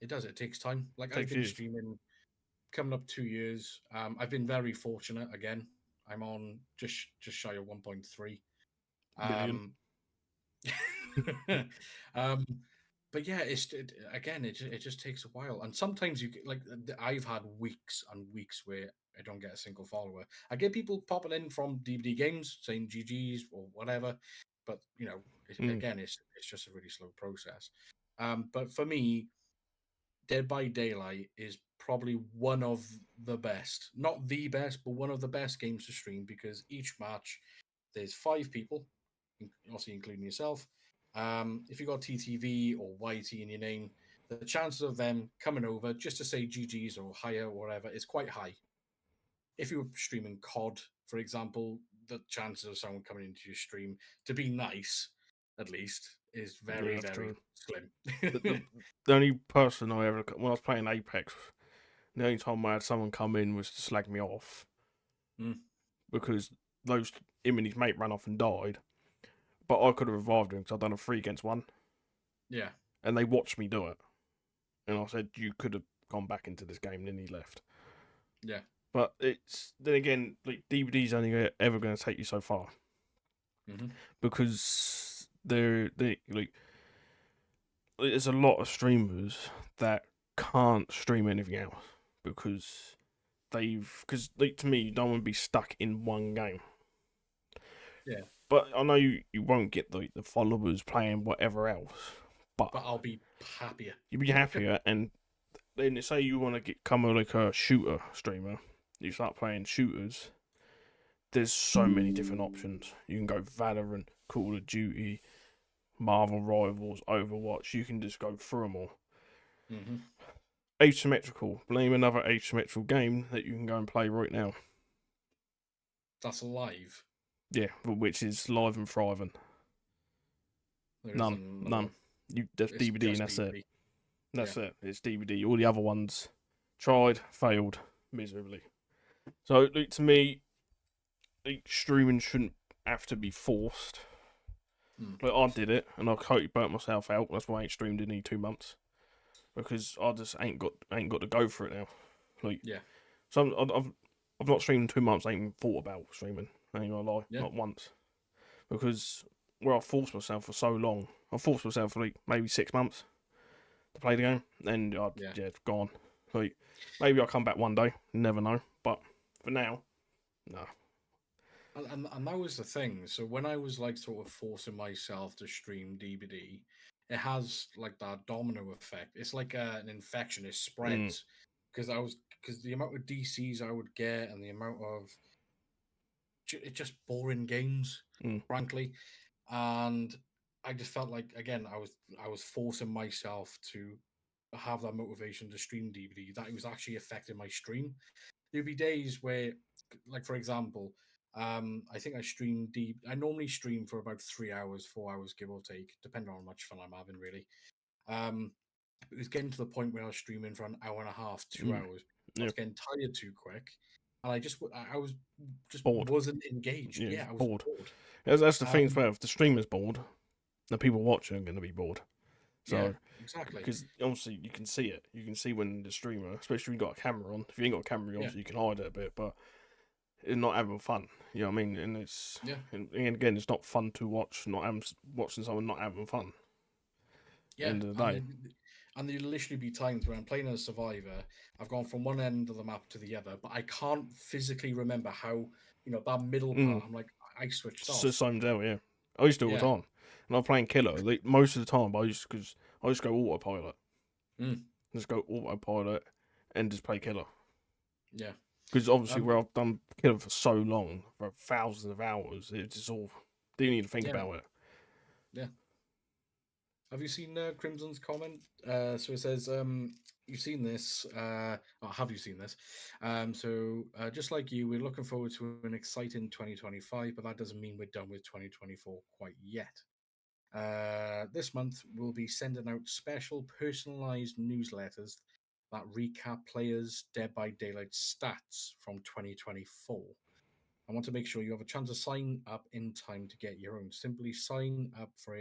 it does. It takes time. Like It I've takes been years. streaming coming up 2 years. I've been very fortunate. Again, I'm on just shy of 1.3. Million. Um, um, but yeah, again, it just takes a while, and sometimes you get like I've had weeks and weeks where I don't get a single follower. I get people popping in from DVD games saying GGs or whatever, but Mm. again, it's just a really slow process. But for me, Dead by Daylight is probably one of the best, not the best, but one of the best games to stream because each match there's 5 people, obviously including yourself. If you've got TTV or YT in your name, the chances of them coming over just to say GGs or higher or whatever is quite high. If you were streaming COD, for example, the chances of someone coming into your stream to be nice, at least, is Yeah, very, that's very true. The, slim. the, the only person I ever, when I was playing Apex, the only time I had someone come in was to slag me off Mm, because him and his mate ran off and died. But I could have revived him because I'd done a 3 against 1, yeah, and they watched me do it. And I said, "You could have gone back into this game." And then he left. yeah, But it's then again, like DVD's only ever going to take you so far hmm because they like there's a lot of streamers that can't stream anything else because like to me you don't want to be stuck in one game. yeah. But I know you won't get the followers playing whatever else, but But I'll be happier. you'll be happier. And then say you want to become like a shooter streamer, you start playing shooters. There's so many different options. You can go Valorant, Call of Duty, Marvel Rivals, Overwatch. You can just go through them all. hmm Asymmetrical. Name another asymmetrical game that you can go and play right now. That's live. Yeah, which is live and thriving. There None, isn't another none. one. That's It's DVD and just that's it. DVD. Yeah. That's it. It's DVD. All the other ones tried, failed miserably. So to me, streaming shouldn't have to be forced. Mm. Like I did it, and I totally burnt myself out. That's why I ain't streamed in any 2 months because I just ain't got to go for it now. Like Yeah. so, I've not streamed in 2 months. I ain't even thought about streaming. I ain't gonna lie, Yeah. not once. Because where I forced myself for so long, I forced myself for like maybe 6 months to play the game, and Yeah. it's gone. Like maybe I'll come back one day. Never know. But for now, no. And that was the thing. So when I was like sort of forcing myself to stream DVD, it has like that domino effect. It's like an infection. It Mm, spreads because the amount of DCs I would get and the amount of it's just boring games, mm, frankly. And I just felt like again I was forcing myself to have that motivation to stream DVD. That it was actually affecting my stream. There'd be days where, like for example, I think I stream deep. I normally stream for about 3 hours, 4 hours, give or take, depending on how much fun I'm having, really. Um, it was getting to the point where I was streaming for an hour and a half, two mm. hours. I Yeah, was getting tired too quick, and I was just bored. wasn't engaged. Yeah, Yeah, I was bored. bored. That's the thing as Um, well. If the streamer's bored, the people watching are going to be bored. yeah, So, exactly. because obviously you can see it. You can see when the streamer, especially if you've got a camera on. If you ain't got a camera, Yeah, obviously you can hide it a bit, but it's not having fun. You know what I mean? And yeah, and again, it's not fun to watch. Not having, watching someone not having fun. yeah. End of the And day. there'll literally be times when I'm playing as a survivor. I've gone from one end of the map to the other, but I can't physically remember how that middle Mm. part. I'm like, I switched So off. same out, yeah. I used to do it Yeah. all the time. And I'm playing killer. Like, most of the time, because I just go autopilot. Mm, Just go autopilot and just play killer. yeah. Because obviously, Um. where I've done killer for so long, for thousands of hours, it's just all. Didn't need to think Yeah. about it. Yeah. Have you seen Crimson's comment? So it says, "You've seen this. Or have you seen this? Just like you, we're looking forward to an exciting 2025, but that doesn't mean we're done with 2024 quite yet. This month, we'll be sending out special personalized newsletters that recap players' Dead by Daylight stats from 2024. I want to make sure you have a chance to sign up in time to get your own. Simply sign up for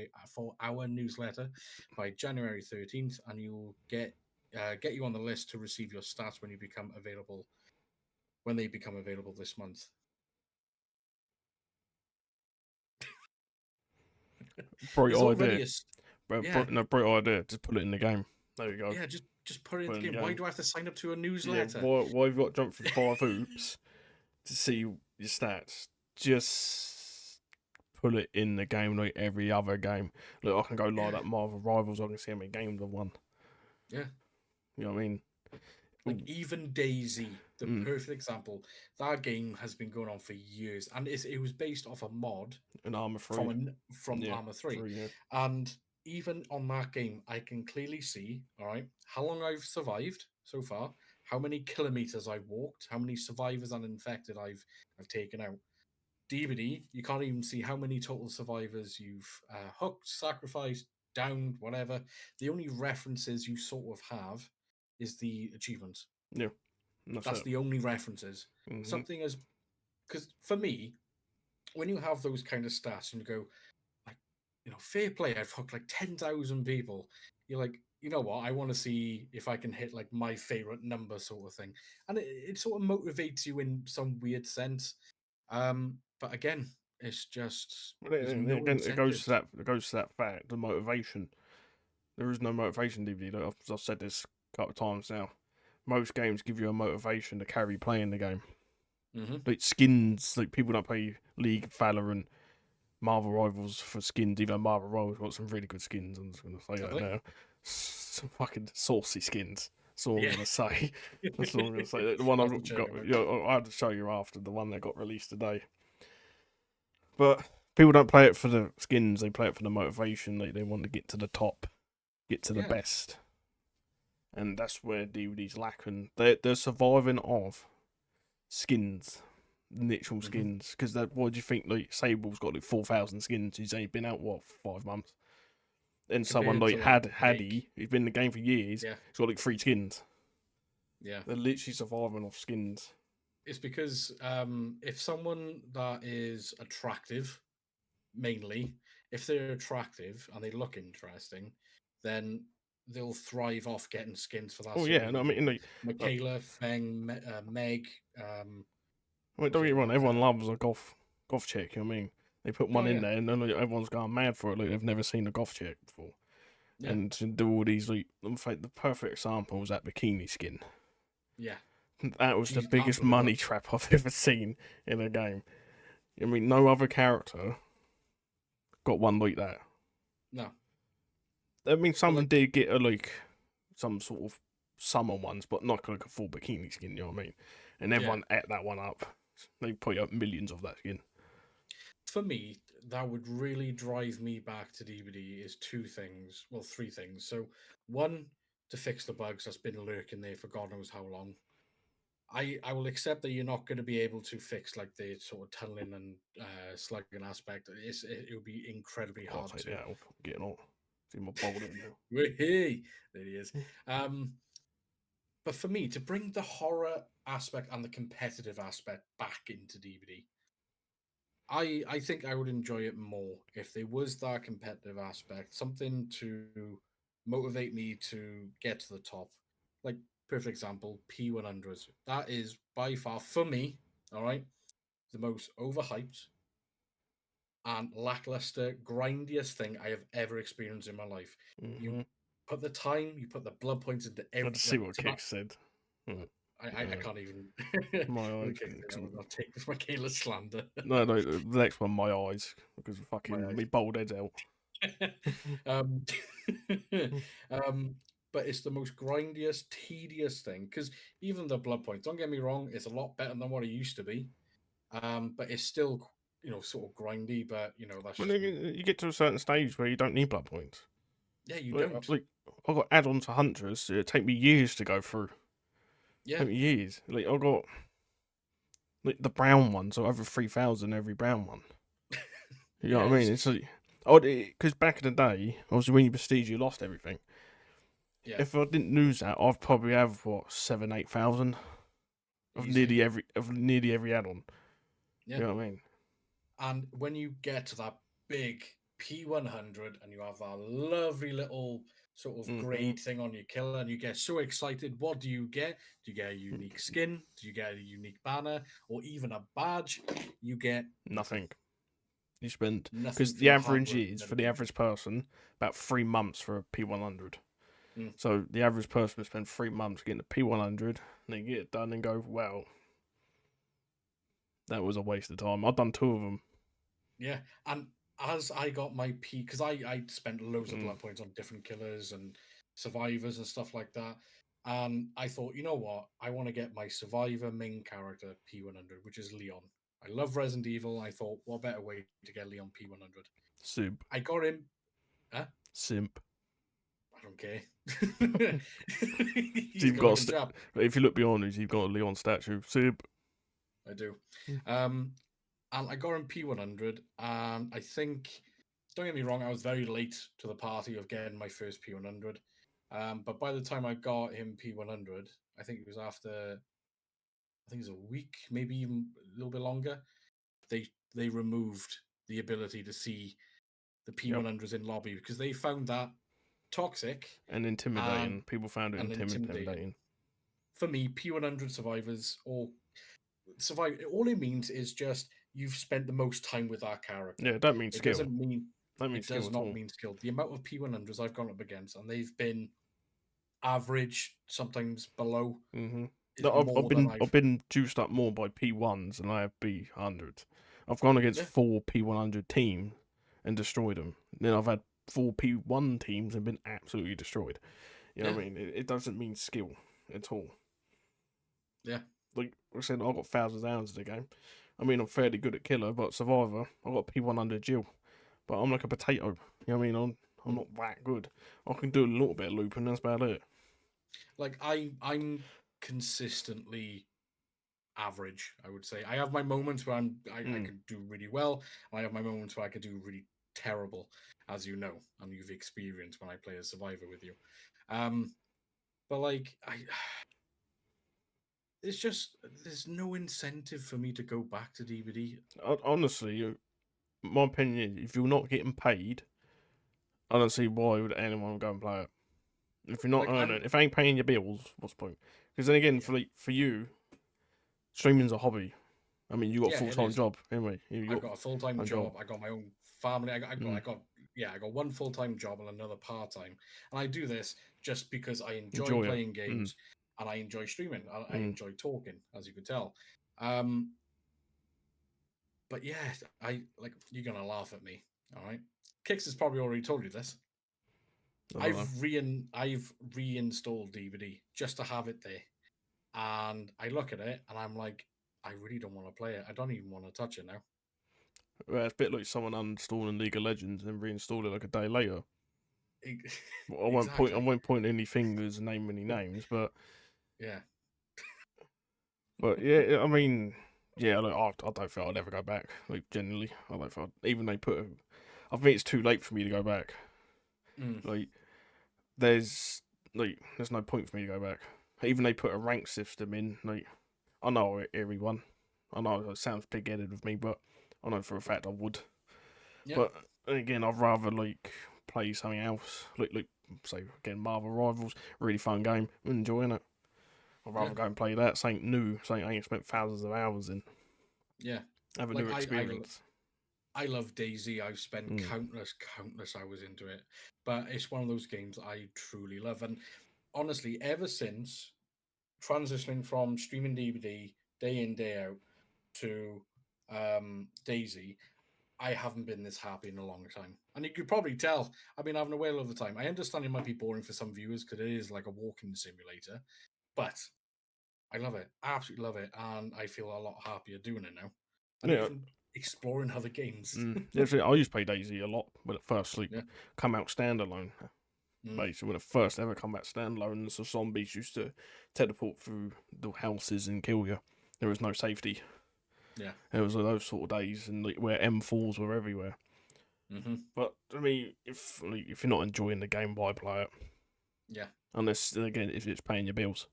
our newsletter by January 13th, and you'll get you on the list to receive your stats when they become available this month." Bright There's idea. already yeah, No, bright idea. Just put it in the game. There you go. yeah, just put it in Put the it in the game. Why game. do I have to sign up to a Yeah, newsletter? why have you got to jump through 5 hoops to see your stats? Just put it in the game like every other game. Look, I can go light Yeah, up Marvel Rivals. I can see how many games I've won. yeah. You know what I mean? Like even Daisy, the Mm, perfect example. That game has been going on for years, and it was based off a mod an Armor 3. from Yeah, Armor 3. 3, yeah. And even on that game, I can clearly see, all right, how long I've survived so far, how many kilometers I've walked, how many survivors and infected I've taken out. DBD, you can't even see how many total survivors you've hooked, sacrificed, downed, whatever. The only references you sort of have is the achievements. Yeah, that's That's it. the only references. Mm-hmm. Something as because for me, when you have those kind of stats and you go, like, fair play, I've hooked like 10,000 people. You're like, you know what? I want to see if I can hit like my favorite number sort of thing. And it sort of motivates you in some weird sense. But again, it's just, But there's no again, it goes incentive. to that. It goes to that fact. The motivation. There is no motivation DVD. I've said this a couple of times now. Most games give you a motivation to carry playing the game. Hmm. Like skins, like people don't play League, Valorant, Marvel Rivals for skins. Even though Marvel Rivals got some really good skins. I'm just gonna say Have that they? now. Some fucking saucy skins. That's all I'm Yeah. gonna say. That's all I'm gonna say. The I one have to I've check got, them out. I had to show you after the one that got released today. But people don't play it for the skins. They play it for the motivation. They want to get to the top, get to the Yeah. best, and that's where DVD's lacking. They're surviving off skins, literal Hmm. skins. Because what do you think? Like Sable's got like 4,000 skins. He's only been out 5 months. Then someone Compared to like like Drake. Haddy, who's been in the game for years, Yeah. he's got like 3 skins. Yeah. They're literally surviving off skins. It's because if someone that is attractive, mainly, if they're attractive and they look interesting, then they'll thrive off getting skins for that Oh sort yeah, of and I reason. mean, like, Michaela, Feng, Meg, don't was get me it? wrong, everyone loves a goth chick. You know what I mean, they put Oh one in yeah, there, and then like, everyone's going mad for it. Like they've never seen a goth chick before, yeah, and to do all these like, in fact, the perfect example was that bikini skin. yeah. That was the She's biggest money unbelievable. trap I've ever seen in a game. I mean, no other character got one like that. No, I mean, but some like, did get like some sort of summer ones, but not like a full bikini skin. You know what I mean? And yeah. everyone ate that one up. They put up millions of that skin. For me, that would really drive me back to DVD is two things. Well, three things. So, one, to fix the bugs that's been lurking there for God knows how long. I will accept that you're not going to be able to fix like the sort of tunneling and slugging aspect. It will be incredibly I'll hard take to. that off. Getting on. See my bold in now. Hey, there he is. But for me, to bring the horror aspect and the competitive aspect back into DVD, I think I would enjoy it more if there was that competitive aspect, something to motivate me to get to the top. Like perfect example, P100s. That is by far for me, all right, the most overhyped and lackluster, grindiest thing I have ever experienced in my life. You Mm-hmm. put the time, you put the blood points into Let's see like what to that. Kick said. Mm, I can't even. my Let me eyes. kick it. I'll take this Michaela slander. No, the next one, my eyes, because My fucking eyes. me bald head's out. um, um, but it's the most grindiest, tedious thing because even the blood points, don't get me wrong, it's a lot better than what it used to be. But it's still, sort of grindy. But that's Well, just me. you get to a certain stage where you don't need blood points. Yeah, you don't. Like I got add-ons for hunters. It take me years to go through. Yeah, Take me years. Like I got like the brown ones, so over 3,000 every brown one. You know yeah, what I mean? It's like, oh, because back in the day, obviously when you prestige, you lost everything. yeah, If I didn't lose that, I'd probably have what 7, 8,000 easily. of nearly every add-on. Yeah, You know what I mean? and when you get to that big P100 and you have that lovely little sort of Mm-hmm. grade thing on your killer and you get so excited, what do you get? Do you get a unique skin? Do you get a unique banner or even a badge? You get nothing. Nothing. You spend Nothing because for the your hard average work and is for the dedication. average person about 3 months for a P100. Mm, So the average person would spend 3 months getting a P100, and then get it done and go, well, that was a waste of time. I've done two of them. yeah, and as I got my P, because I spent loads of Mm, blood points on different killers and survivors and stuff like that. And I thought, you know what? I want to get my survivor main character P100, which is Leon. I love Resident Evil. I thought, what better way to get Leon P100? simp, I got him. Huh? simp. I don't care. So He's you've a good got a looking chap. if you look beyond it, you've got a Leon statue. Simp. I do. Mm. Um, and I got him P100, and I think, don't get me wrong, I was very late to the party of getting my first P100. But by the time I got him P100, I think it was after, I think it was a week, maybe even a little bit longer. They they removed the ability to see the Yep. P100s in lobby because they found that toxic And and intimidating. People found it intimidating. intimidating. For me, P100 survivors or survive, all it means is just you've spent the most time with that character. Yeah, it don't mean It skill. doesn't mean Don't mean it skill does at not all. mean skill. The amount of P100s I've gone up against, and they've been average, sometimes below, Mm-hmm. is No, more than I've I've. been juiced up more by P1s than I have B100s. I've gone against Yeah, 4 P100 teams and destroyed them. Then I've had 4 P1 teams and been absolutely destroyed. You know yeah, what I mean? It doesn't mean skill at all. yeah, Like I said, I've got thousands of hours in the game. I mean, I'm fairly good at killer, but survivor, I've got P100 Jill. But I'm like a potato. You know what I mean? I'm mm. not that good. I can do a little bit of looping, that's about it. Like I'm consistently average. I would say I have my moments where I Mm. can do really well, and I have my moments where I can do really terrible, as you know, and you've experienced when I play as survivor with you. Um, but like I it's just there's no incentive for me to go back to DVD. Honestly, my opinion is if you're not getting paid, I don't see why would anyone go and play it. If you're not Like earning, I'm if I ain't paying your bills, what's the point? Because then again, yeah, for you, streaming's a hobby. I mean, you got a yeah, full it time is. job anyway. You I've got got a full time a job. job. I got my own family. Mm. I got one full time job and another part time, and I do this just because I enjoy Enjoy it. playing Mm. games and I enjoy streaming. I Mm. enjoy talking, as you can tell. Um, but yeah, I like you're gonna laugh at me. All right, Kix has probably already told you this. I don't know. I've reinstalled DVD just to have it there, and I look at it and I'm like, I really don't want to play it. I don't even want to touch it now. Well, it's a bit like someone uninstalling League of Legends and reinstall it like a day later. Well, I Exactly. won't point any fingers and name any names, Yeah. but yeah, I mean, yeah, like, I don't think I'd ever go back. Like generally, I don't think even they put. I think it's too late for me to go back. Mm. Like there's no point for me to go back. Even they put a rank system in. Like I know everyone. I know it sounds big headed of me, but I know for a fact I would. Yeah. But again, I'd rather like play something else. Like say again, Marvel Rivals, really fun game, I'm enjoying it. I'd Yeah. rather go and play that. Something new, something I ain't spent thousands of hours in. Yeah. Have a Like new experience. I love Daisy. I've spent Mm. countless hours into it. But it's one of those games I truly love. And honestly, ever since transitioning from streaming DVD day in, day out to Daisy, I haven't been this happy in a long time. And you could probably tell I've been having a whale of a time. I understand it might be boring for some viewers because it is like a walking simulator, but I love it. I absolutely love it. And I feel a lot happier doing it now. And Yeah. even exploring other games. Yeah, see, I used to play Daisy a lot when it first like Yeah. come out standalone. Mm, Basically, when it first ever come back standalone, the zombies used to teleport through the houses and kill you. There was no safety. yeah. It was those sort of days, and like, where M4s were everywhere. Hmm. But I mean, if you're not enjoying the game, why play it? Yeah. Unless again, if it's paying your bills.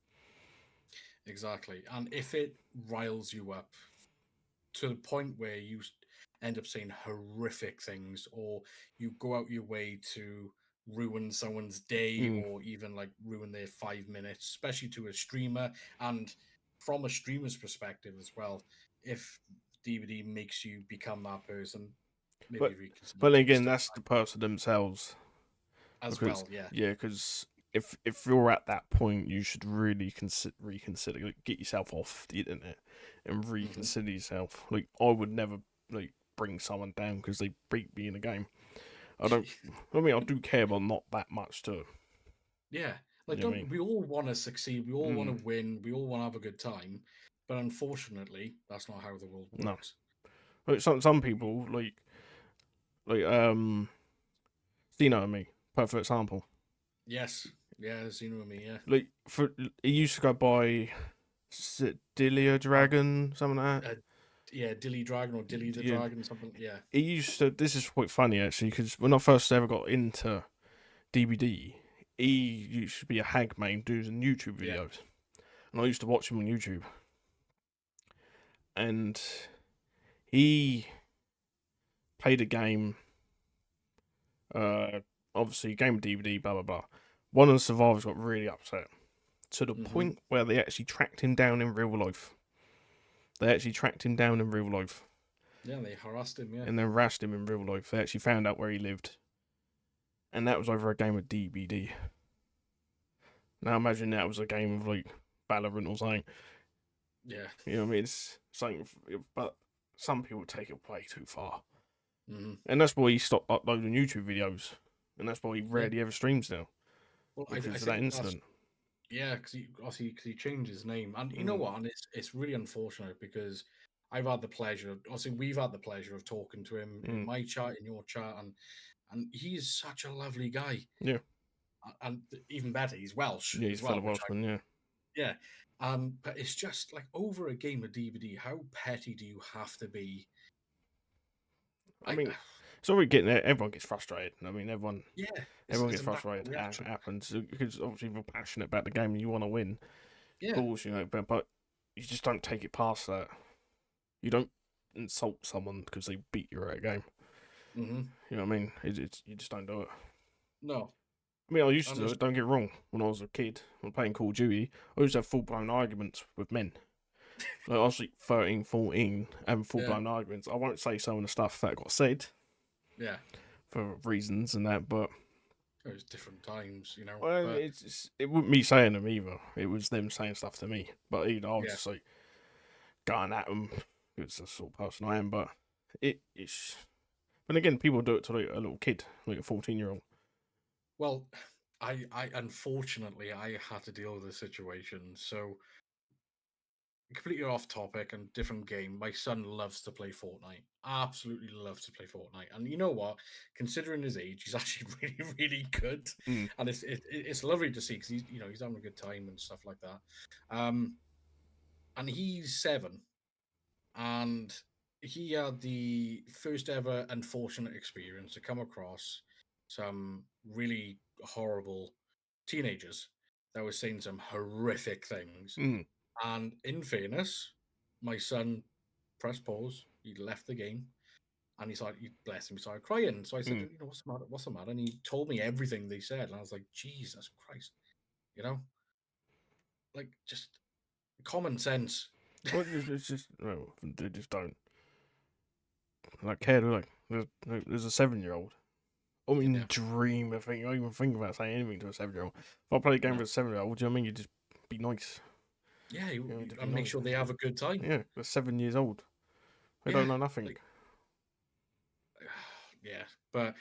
Exactly. And if it riles you up to the point where you end up saying horrific things, or you go out your way to ruin someone's day, Mm. or even like ruin their 5 minutes, especially to a streamer, and from a streamer's perspective as well, if DVD makes you become that person, maybe But reconsider but then to again, stay that's the person themselves. as Because well. Yeah. yeah, because if you're at that point, you should really reconsider, like, get yourself off the internet and Hmm. reconsider yourself. Like I would never like bring someone down because they beat me in a game. I don't. I mean, I do care, but not that much to. Yeah. Like, You know what I don't mean? we all want to succeed? We all want Mm, to win. We all want to have a good time. But unfortunately, that's not how the world no. works. Like some people like Dino and me, perfect example. Yes. Yeah, Zeno and me, yeah. Like for he used to go by Dilia Uh, Dragon, something like that. uh, yeah, Dilly Dragon or Dilly the Yeah, Dragon, something. Yeah. he used to. This is quite funny actually, because when I first ever got into DBD, he used to be a hag main doing YouTube Yeah. videos, and I used to watch him on YouTube. And he played a game, uh, obviously game of DVD, blah blah blah. One of the survivors got really upset to the Hmm. point where they actually tracked him down in real life. They actually tracked him down in real life Yeah, they harassed him, yeah. and then harassed him in real life. They actually found out where he lived, and that was over a game of DBD. Now imagine that was a game of like Valorant or something. Yeah. You know what I mean? It's something, but some people take it way too far, Hmm. and that's why he stopped uploading YouTube videos, and that's why he Yeah. rarely ever streams now Well, I because of that think that's, incident. yeah, because he obviously, because he changed his name. And you know Mm, what? And it's really unfortunate because I've had the pleasure, obviously, we've had the pleasure of talking to him in mm, my chat, in your chat, and he is such a lovely guy. yeah, And even better, he's Welsh yeah, he's as well, fellow which I, Welshman. Yeah, yeah. But it's just like over a game of DVD, how petty do you have to be? I I mean, it's already getting there. Everyone gets frustrated. I mean, Yeah, everyone it's gets a natural frustrated. It reaction. happens because obviously you're passionate about the game and you want to win. Of Yeah. course, you know, but you just don't take it past that. You don't insult someone because they beat you at a game. Hmm. You know what I mean? You just don't do it. No. I mean, I used to And do it's, it. Don't get wrong. When I was a kid, when playing Call of Duty, I used to have full blown arguments with men. Like I was like 13, 14, having full yeah, blown arguments. I won't say some of the stuff that got said yeah. for reasons and that, but It was different times, you know. well, But it wasn't me saying them either. It was them saying stuff to me. But you know, I was yeah, just like going at them. It's the sort of person I am. But it's. But again, people do it to like a little kid, like a 14-year-old. well, I unfortunately I had to deal with the situation. So completely off topic and different game. My son loves to play Fortnite. Absolutely loves to play Fortnite. And you know what? Considering his age, he's actually really, really good. Mm, And it's lovely to see because he's having a good time and stuff like that. Um, and he's 7, and he had the first ever unfortunate experience to come across some really horrible teenagers that were saying some horrific things. mm, And in fairness, my son pressed pause. He left the game, and he started. He, bless him, he started crying. So I said, mm. "What's the matter? What's the matter?" And he told me everything they said, and I was like, "Jesus Christ!" You know, like just common sense. Well, it's just no, they just don't like care. Do they? There's a 7-year-old. I mean, Yeah, dream of thing. I don't even think about saying anything to a 7-year-old. If I play a game no, with a 7-year-old, do you know what I mean? You just be nice. yeah, You know, just be and make nice. sure they have a good time. Yeah, they're 7 years old. They Yeah, don't know nothing. like yeah, but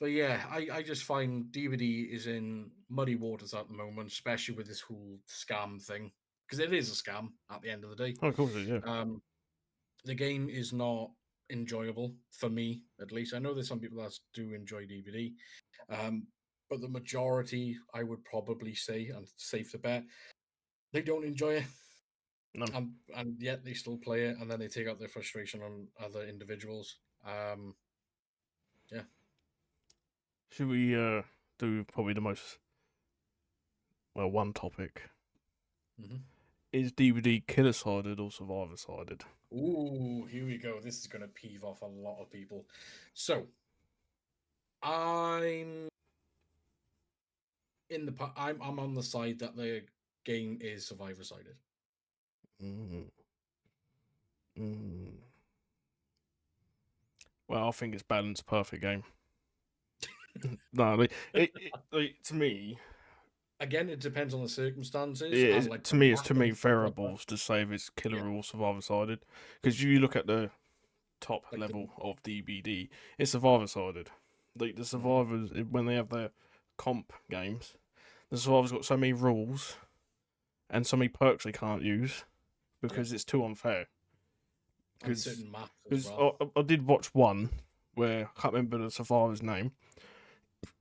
yeah, I just find DVD is in muddy waters at the moment, especially with this whole scam thing, because it is a scam at the end of the day. Oh, of course, yeah. Um, the game is not enjoyable for me, at least. I know there's some people that do enjoy DVD. but the majority, I would probably say, and safe to bet, they don't enjoy it. No. And yet they still play it, and then they take out their frustration on other individuals. Yeah. Should we do probably the most one topic? Hmm. Is DVD killer sided or survivor sided? Ooh, here we go. This is going to peeve off a lot of people. So, I'm I'm on the side that the game is survivor sided. Mm. Mm. Well, I think it's balanced, perfect game. No, to me, Again, it depends on the circumstances it and is, like to the me, it's map too and many stuff like that. variables to say if it's killer Yeah, or survivor sided. Because you look at the top like the level of DBD, it's survivor sided. Like the Mhm. survivors, when they have their comp games, the survivors got so many rules and so many perks they can't use Yeah, because it's too unfair. and Because certain maps as because well. I did watch one where I can't remember the survivor's name,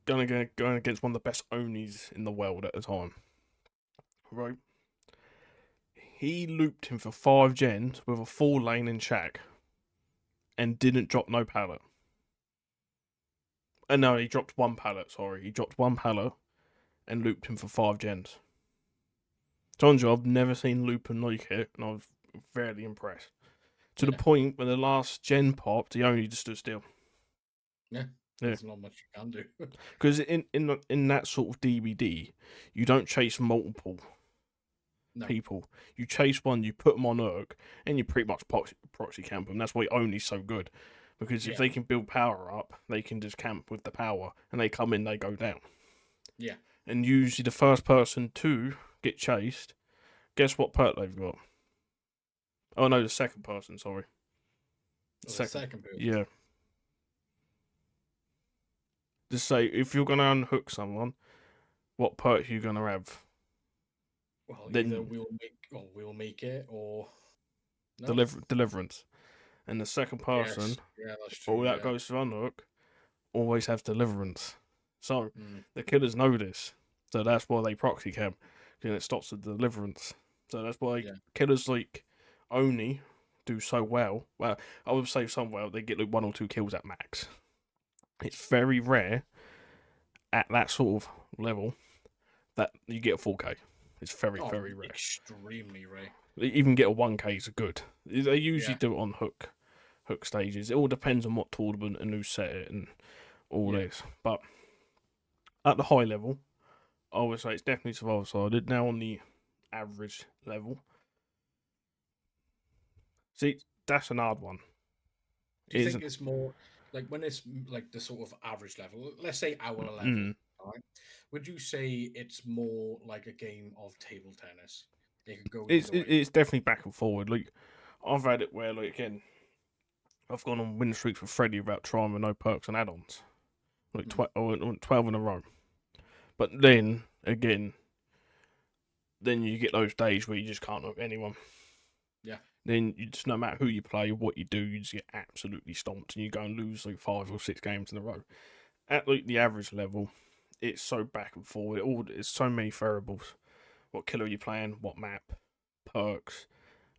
going against one of the best Onis in the world at the time. Right, he looped him for 5 gens with a 4 lane in shack and didn't drop no pallet. And no, he dropped one pallet. Sorry, he dropped one pallet and looped him for 5 gens. Jonjo, I've never seen looping like it, and I was fairly impressed. To the Yeah, point when the last gen popped, he only just stood still. yeah. Yeah, There's not much you can do. because in that sort of DBD, you don't chase multiple No. people. You chase one, you put them on Urk, and you pretty much proxy camp them. That's why Only's so good. Because if Yeah, they can build power up, they can just camp with the power, and they come in, they go down. yeah. And usually the first person to get chased, guess what perk they've got? Oh no, the second person, sorry. Well, the Second. second person. Yeah. Just say, if you're going to unhook someone, what perk are you going to have? Well, either Then we'll make it, or no. deliverance. And the second Yes, person, yeah, that's all true. that Yeah. goes to unhook, always have deliverance. So Mm. the killers know this. So that's why they proxy camp. And it stops the deliverance. So that's why Yeah. killers like Oni do so well. Well, I would say somewhere they get like 1 or 2 kills at max. It's very rare at that sort of level that you get a 4K. It's very, Oh, very rare. extremely rare. Even get a 1K is good. They usually Yeah. do it on hook stages. It all depends on what tournament and who set it and all Yeah. this. But at the high level, I would say it's definitely survival sided. Now on the average level, see, that's an hard one. Do you Isn't? think it's more like when it's like the sort of average level, let's say our level, Mm, all right? Would you say it's more like a game of table tennis? It could go it's either way. it's definitely back and forward. Like I've had it where like again, I've gone on win streaks with Freddie without trying with no perks and add-ons, like Mm. I went 12 in a row. But then again, then you get those days where you just can't knock anyone. Yeah. Then you just no matter who you play, what you do, you just get absolutely stomped, and you go and lose like 5 or 6 games in a row. At like the average level, it's so back and forward. It's so many variables. What killer are you playing? What map? Perks,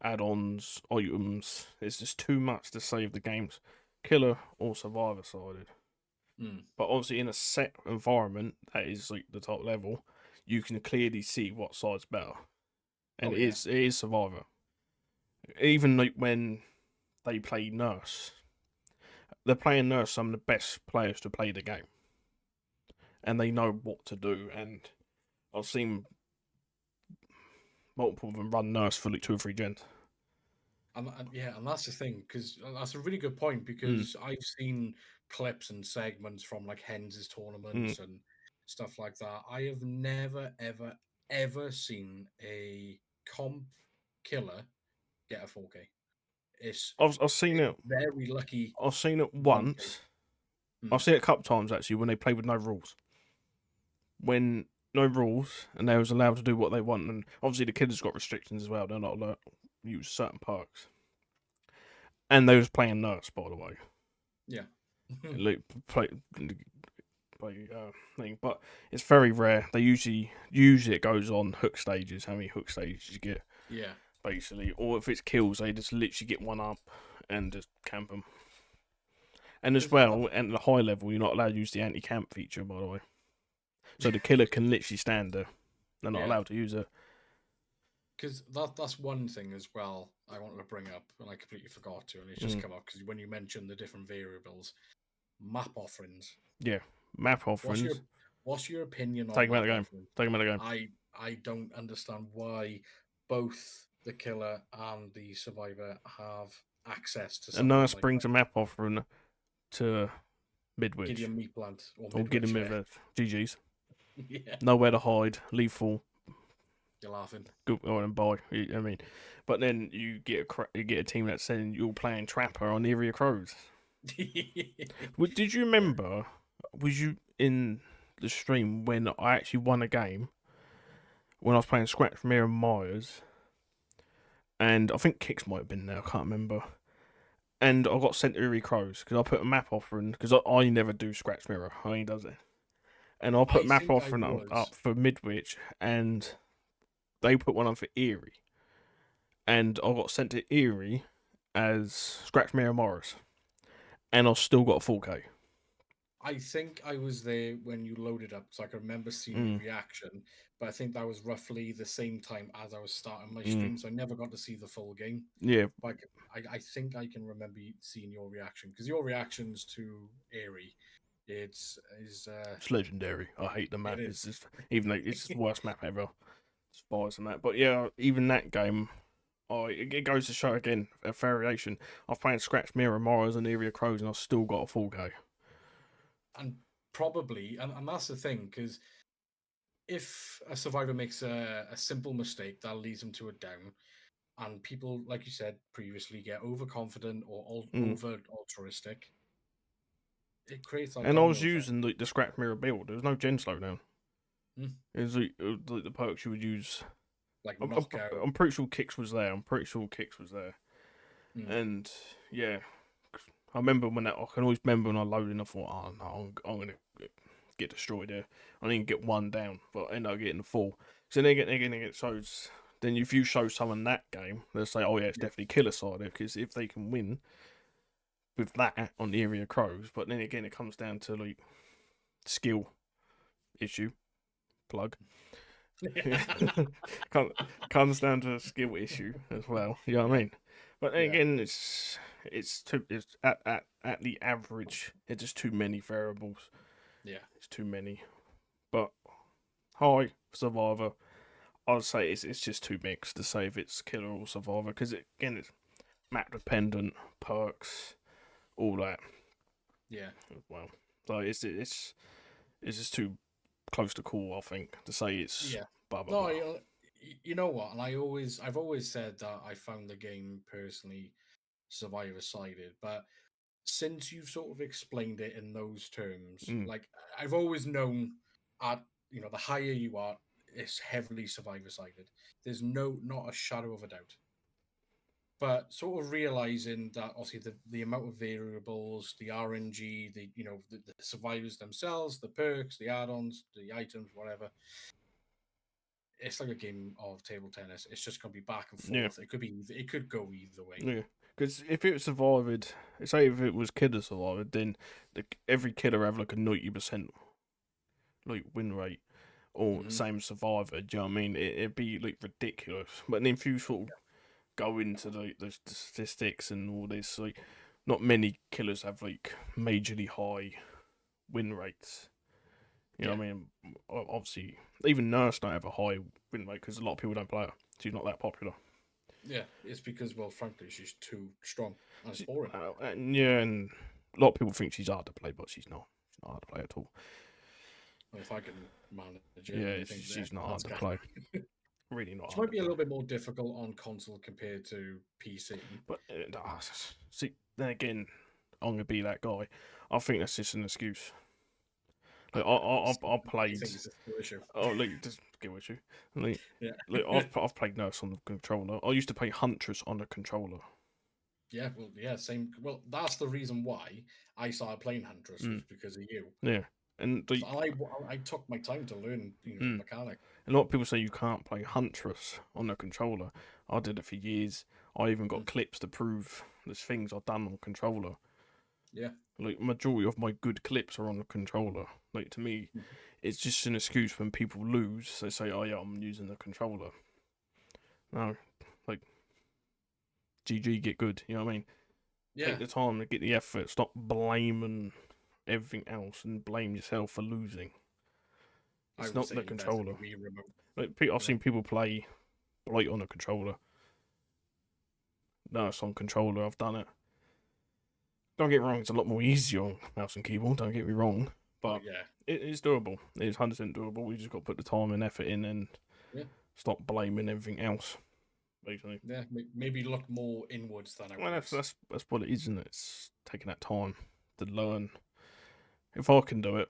add-ons, items. It's just too much to save the games. Killer or survivor sided. Mm. But obviously, in a set environment that is like the top level, you can clearly see what side's better, and Oh it yeah. is survivor. Even like when they play nurse, they're playing nurse some of the best players to play the game, and they know what to do. And I've seen multiple of them run nurse for like 2 or 3 gens. And yeah, and that's the thing, because that's a really good point, Mm, because I've seen clips and segments from like Hens' mm. tournaments and stuff like that. I have never, ever, ever seen a comp killer get a 4K. It's I've seen it. very lucky I've seen it 1K. once. Hmm. I've seen it a couple times actually when they played with no rules. When no rules and they was allowed to do what they want, and obviously the kids got restrictions as well. They're not allowed to use certain perks, and they was playing nurse by the way. Yeah. Like play, thing, but it's very rare. They usually it goes on hook stages. How many hook stages you get, Yeah. basically, or if it's kills, they just literally get one up and just camp them. And as well, at the high level, you're not allowed to use the anti-camp feature, by the way. So the killer can literally stand there. They're not allowed to use it. Because that's one thing as well I wanted to bring up, and I completely forgot to, and it's just come up because when you mentioned the different variables, map offerings. Yeah, map offerings. What's your opinion on Take them out map of the game. offerings? Take them out of the game. I don't understand why both the killer and the survivor have access to A something nurse like brings that. a map offering to Midwich. Gideon Meat Plant or Gideon Midwich. GG's. Yeah. Nowhere to hide. Lethal. You're laughing. Good and buy. I mean, but then you get a team that's saying you're playing Trapper on Area Crows. Did you remember? Was you in the stream when I actually won a game when I was playing Scratch Mirror Myers? And I think Kicks might have been there. I can't remember. And I got sent to Eerie Crows because I put a map offering because I never do Scratch Mirror. I only does it. And I put map offering up for Midwich, and they put one on for Erie. And I got sent to Erie as Scratch Mirror Morris, and I still got a 4K. I think I was there when you loaded up, so I can remember seeing your reaction. But I think that was roughly the same time as I was starting my stream, so I never got to see the full game. Yeah, but I think I can remember seeing your reaction because your reactions to Erie, it's legendary. I hate the map. It's just, even though it's the worst map ever, Spies and that. But yeah, even that game, it goes to show again a variation. I've played Scratch Mirror Morris and Area Crows, and I've still got a 4K. And probably, and that's the thing, because if a survivor makes a simple mistake that leads them to a down, and people, like you said previously, get overconfident or over altruistic, it creates like. And I was using the Scratch Mirror build. There was no gen slowdown. It was like the perks you would use. Like knockout. I'm pretty sure Kicks was there. And yeah, I remember when I can always remember when I loaded and I thought, oh no, I'm gonna get destroyed there. I didn't get one down, but I ended up getting 4. So they're gonna get shows. Then if you show someone that game, they'll say, oh yeah, it's definitely killer side, because if they can win with that on the Area Crows, but then again it comes down to like skill issue. Plug. Comes down to a skill issue as well. You know what I mean? But then again, it's at the average. It's just too many variables. Yeah, it's too many. But high survivor, I'd say it's just too mixed to say if it's killer or survivor, because again it's map dependent, perks, all that. Yeah. Well, so it's just too close to call, I think, to say it's blah blah. No, you know what? And I've always said that I found the game personally survivor sided, but since you've sort of explained it in those terms, like I've always known the higher you are, it's heavily survivor sided. There's not a shadow of a doubt. But sort of realizing that obviously the amount of variables, the RNG, the survivors themselves, the perks, the add-ons, the items, whatever. It's like a game of table tennis. It's just gonna be back and forth. Yeah. It could go either way. Yeah, because if it survived, say if it was killer survived, then every killer have like a 90% like win rate, or same survivor. Do you know what I mean? It'd be like ridiculous. But then if you sort of go into the statistics and all this, like not many killers have like majorly high win rates. You know what I mean? Obviously, even Nurse don't have a high win rate because a lot of people don't play her. She's not that popular. Yeah, it's because, well, frankly, she's too strong and it's boring. And a lot of people think she's hard to play, but she's not. She's not hard to play at all. Well, if I can manage it, yeah, she's not hard to play. Really not. She might be a little bit more difficult on console compared to PC. But see, then again, I'm gonna be that guy. I think that's just an excuse. Like I played. Oh, like just get with you. Like, I've played Nurse on the controller. I used to play Huntress on the controller. Yeah, well, yeah, same. Well, that's the reason why I started playing Huntress was because of you. Yeah. And I took my time to learn, the mm, mechanic. a lot of people say you can't play Huntress on a controller. I did it for years. I even got Mm. clips to prove there's things I've done on controller. Yeah. Like majority of my good clips are on the controller. Like to me, Mhm. it's just an excuse when people lose. They say, "Oh yeah, I'm using the controller." No, like GG, get good. You know what I mean? Yeah. Take the time to get the effort. Stop blaming everything else and blame yourself for losing. I It's would not say the you better controller. be Wii remote. Like I've You know. seen people play Blight on a controller. No, it's on controller. I've done it. Don't get me wrong. It's a lot more easier on mouse and keyboard. Don't get me wrong, Oh but yeah. it's doable. It's 100% doable. We just got to put the time and effort in and Yeah. stop blaming everything else. Basically, Yeah. Maybe look more inwards than well, outwards. that's what it is, isn't it? It's taking that time to learn. If I can do it,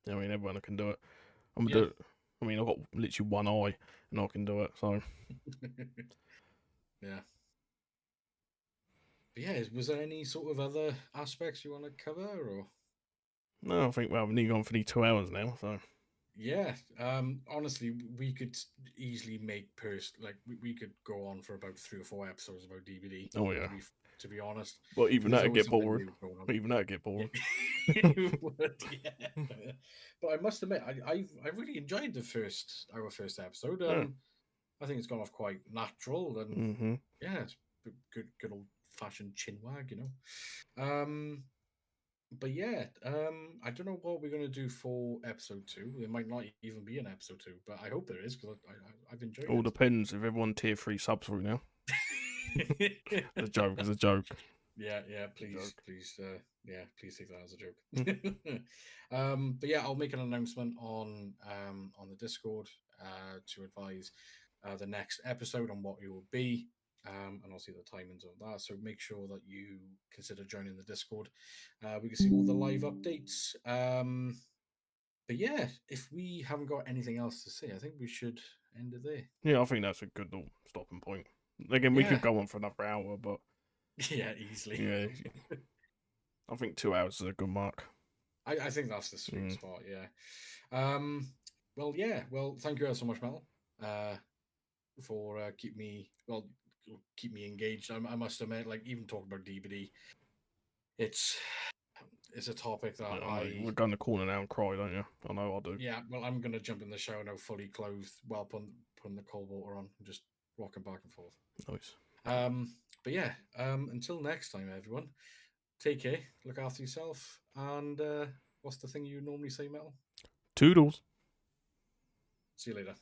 I mean, everyone can do it. I'm gonna Yeah. do it. I mean, I've got literally one eye, and I can do it. So Yeah. But yeah, was there any sort of other aspects you want to cover, or? no, I think well, we've nearly gone for the 2 hours now. So Yeah, honestly, we could easily make we could go on for about 3 or 4 episodes about DVD. oh yeah, To be honest, but because even there's that'd always get something boring. new going on. Even that'd get boring. Yeah, it would, yeah. But I must admit, I really enjoyed our first episode. Yeah. I think it's gone off quite natural, and Mm-hmm. yeah, it's good old fashioned chinwag, you know. But yeah, I don't know what we're gonna do for episode 2. There might not even be an episode 2, but I hope there is because I've enjoyed All depends if everyone tier 3 subs through now. it. It's a joke. It's a joke. Yeah, yeah. It's a Please, joke. please, yeah, please take that as a Mm. joke. But yeah, I'll make an announcement on the Discord to advise the next episode on what it will be. And I'll see the timings of that. So make sure that you consider joining the Discord. We can see all the live updates. But yeah, if we haven't got anything else to say, I think we should end it there. Yeah, I think that's a good little stopping point. Again, we Yeah, could go on for another hour, but yeah, easily. yeah, I think 2 hours is a good mark. I think that's the sweet Mm. spot. Yeah. Well, yeah. Well, thank you so much, Mel, uh, for keep me engaged. I must admit, like even talking about DBD, it's it's a topic that I know we're going to corner now and cry, don't you? I know I do. yeah. Well, I'm gonna jump in the shower now, fully clothed, while putting the cold water on, and just rocking back and forth. Nice. But yeah. Until next time, everyone. Take care. Look after yourself. And what's the thing you normally say, Mel? Toodles. See you later.